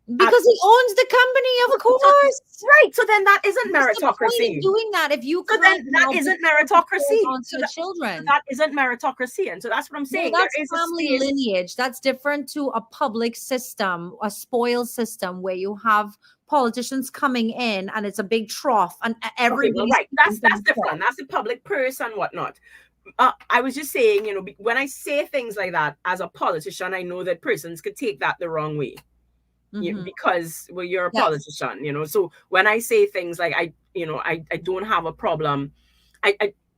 Because he owns the company, of course. Right. So then that isn't meritocracy. Doing that if you so then that isn't meritocracy. So children. That isn't meritocracy. And so that's what I'm saying. Well, that's family lineage. That's different to a public system, a spoil system where you have politicians coming in and it's a big trough and everybody. Right. That's different. That's the public purse and whatnot. I was just saying, when I say things like that as a politician, I know that persons could take that the wrong way. Because you're a politician, so when I say things like I don't have a problem.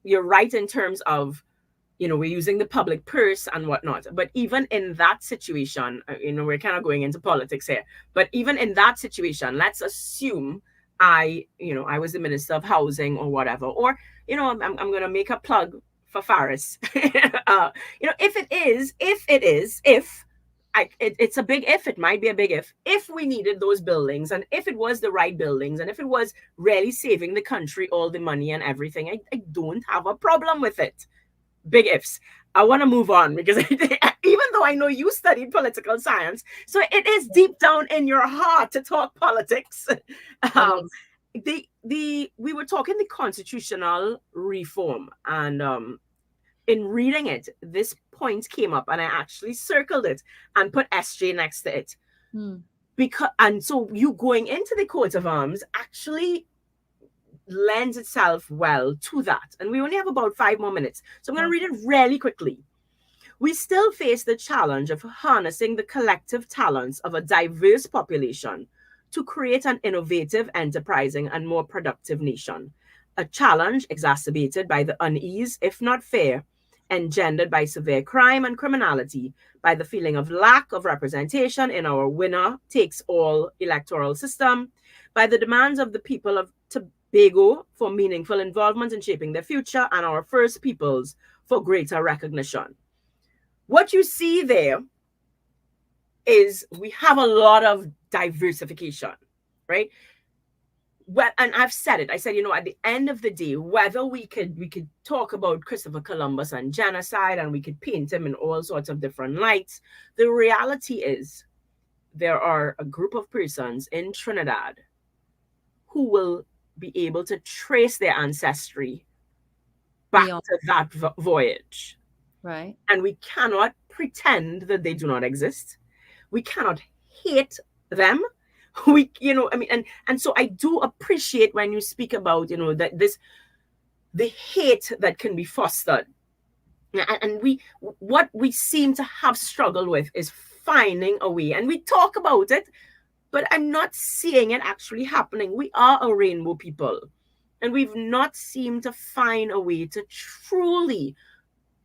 You're right in terms of, we're using the public purse and whatnot. But even in that situation, we're kind of going into politics here. But even in that situation, let's assume I was the Minister of Housing or whatever, or I'm going to make a plug for Faris. It's a big if. It might be a big if we needed those buildings and if it was the right buildings and if it was really saving the country all the money and everything, I don't have a problem with it. Big ifs. I want to move on because even though I know you studied political science, so it is deep down in your heart to talk politics. We were talking the constitutional reform, and in reading it, this point came up and I actually circled it and put SJ next to it. And so you going into the coat of arms actually lends itself well to that. And we only have about 5 more minutes. So I'm going to read it really quickly. We still face the challenge of harnessing the collective talents of a diverse population to create an innovative, enterprising, and more productive nation. A challenge exacerbated by the unease, if not fear, engendered by severe crime and criminality, by the feeling of lack of representation in our winner-takes-all electoral system, by the demands of the people of Tobago for meaningful involvement in shaping their future, and our First Peoples for greater recognition. What you see there is we have a lot of diversification, right? Well, and I've said it. I said, at the end of the day, whether we could talk about Christopher Columbus and genocide, and we could paint him in all sorts of different lights. The reality is, there are a group of persons in Trinidad who will be able to trace their ancestry back to that voyage, right? And we cannot pretend that they do not exist. We cannot hate them. And so I do appreciate when you speak about, that the hate that can be fostered. And what we seem to have struggled with is finding a way. And we talk about it, but I'm not seeing it actually happening. We are a rainbow people, and we've not seemed to find a way to truly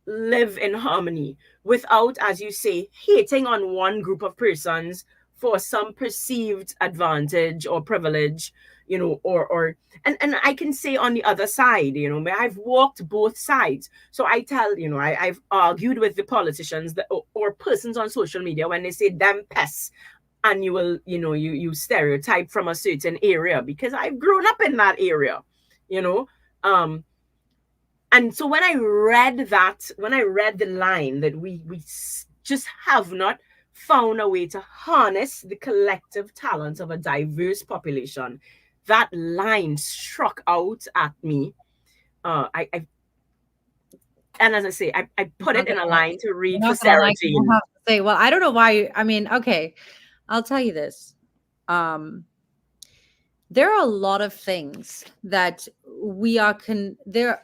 live in harmony without, as you say, hating on one group of persons for some perceived advantage or privilege, and I can say on the other side, I've walked both sides. So I tell, I've argued with the politicians or persons on social media when they say them pests, and you will, you stereotype from a certain area because I've grown up in that area, and so when I read the line that we just have not found a way to harness the collective talents of a diverse population, that line struck out at me. I and as I say, I put it in a line to read for Not gonna Sarah like, you Jean. have to say, well, I don't know why. I mean, okay, I'll tell you this. There are a lot of things that we are there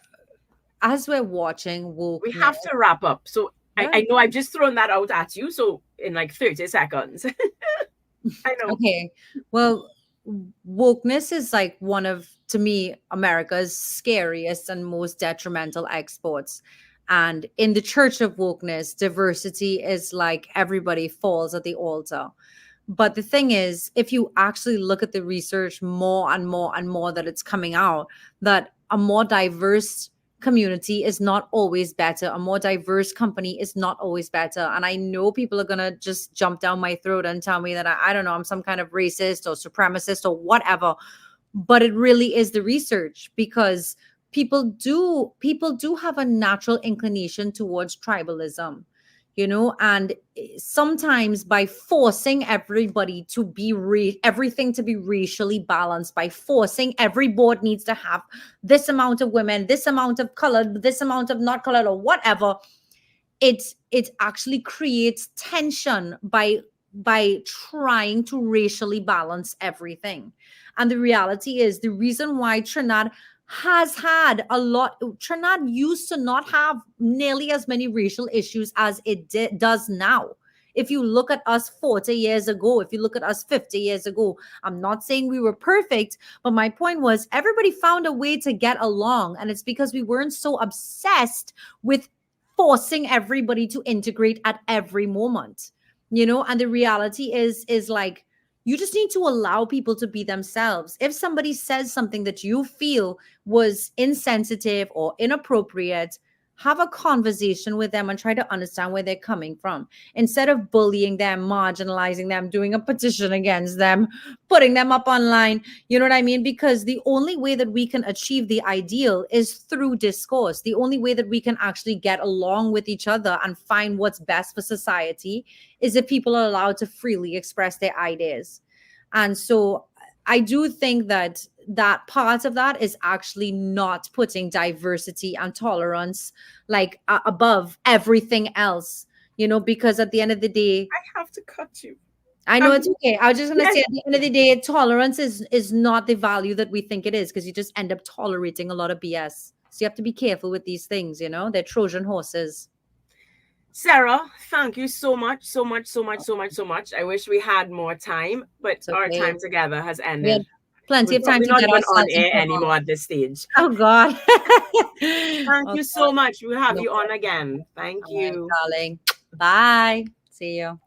as we're watching We wokeness. have to wrap up. So I Right. know I've just thrown that out at you. So in like 30 seconds. I know. Okay. Well, wokeness is like one of, to me, America's scariest and most detrimental exports. And in the church of wokeness, diversity is like everybody falls at the altar. But the thing is, if you actually look at the research more and more and more that it's coming out, that a more diverse community is not always better. A more diverse company is not always better. And I know people are going to just jump down my throat and tell me that I don't know, I'm some kind of racist or supremacist or whatever. But it really is the research, because people do have a natural inclination towards tribalism, and sometimes by forcing everybody to be everything to be racially balanced, by forcing every board needs to have this amount of women, this amount of colored, this amount of not colored, or whatever, it actually creates tension by trying to racially balance everything. And the reality is, the reason why Trinidad has had Trinidad used to not have nearly as many racial issues as it does now. If you look at us 40 years ago, if you look at us 50 years ago, I'm not saying we were perfect, but my point was everybody found a way to get along. And it's because we weren't so obsessed with forcing everybody to integrate at every moment. And the reality is like, you just need to allow people to be themselves. If somebody says something that you feel was insensitive or inappropriate, have a conversation with them and try to understand where they're coming from, instead of bullying them, marginalizing them, doing a petition against them, putting them up online. You know what I mean? Because the only way that we can achieve the ideal is through discourse. The only way that we can actually get along with each other and find what's best for society is if people are allowed to freely express their ideas. And so I do think that part of that is actually not putting diversity and tolerance like above everything else, because at the end of the day, I have to cut you. I know it's okay. I was just going to Yes. say, at the end of the day, tolerance is not the value that we think it is, because you just end up tolerating a lot of BS. So you have to be careful with these things, they're Trojan horses. Sarah, thank you so much, so much, so much, so much, so much. I wish we had more time, but Okay. Our time together has ended. We had plenty of time to not get even on ourselves air anymore at this stage. Oh God. Thank you so much. We'll have you on again. Thank you. Right, darling. Bye. See you.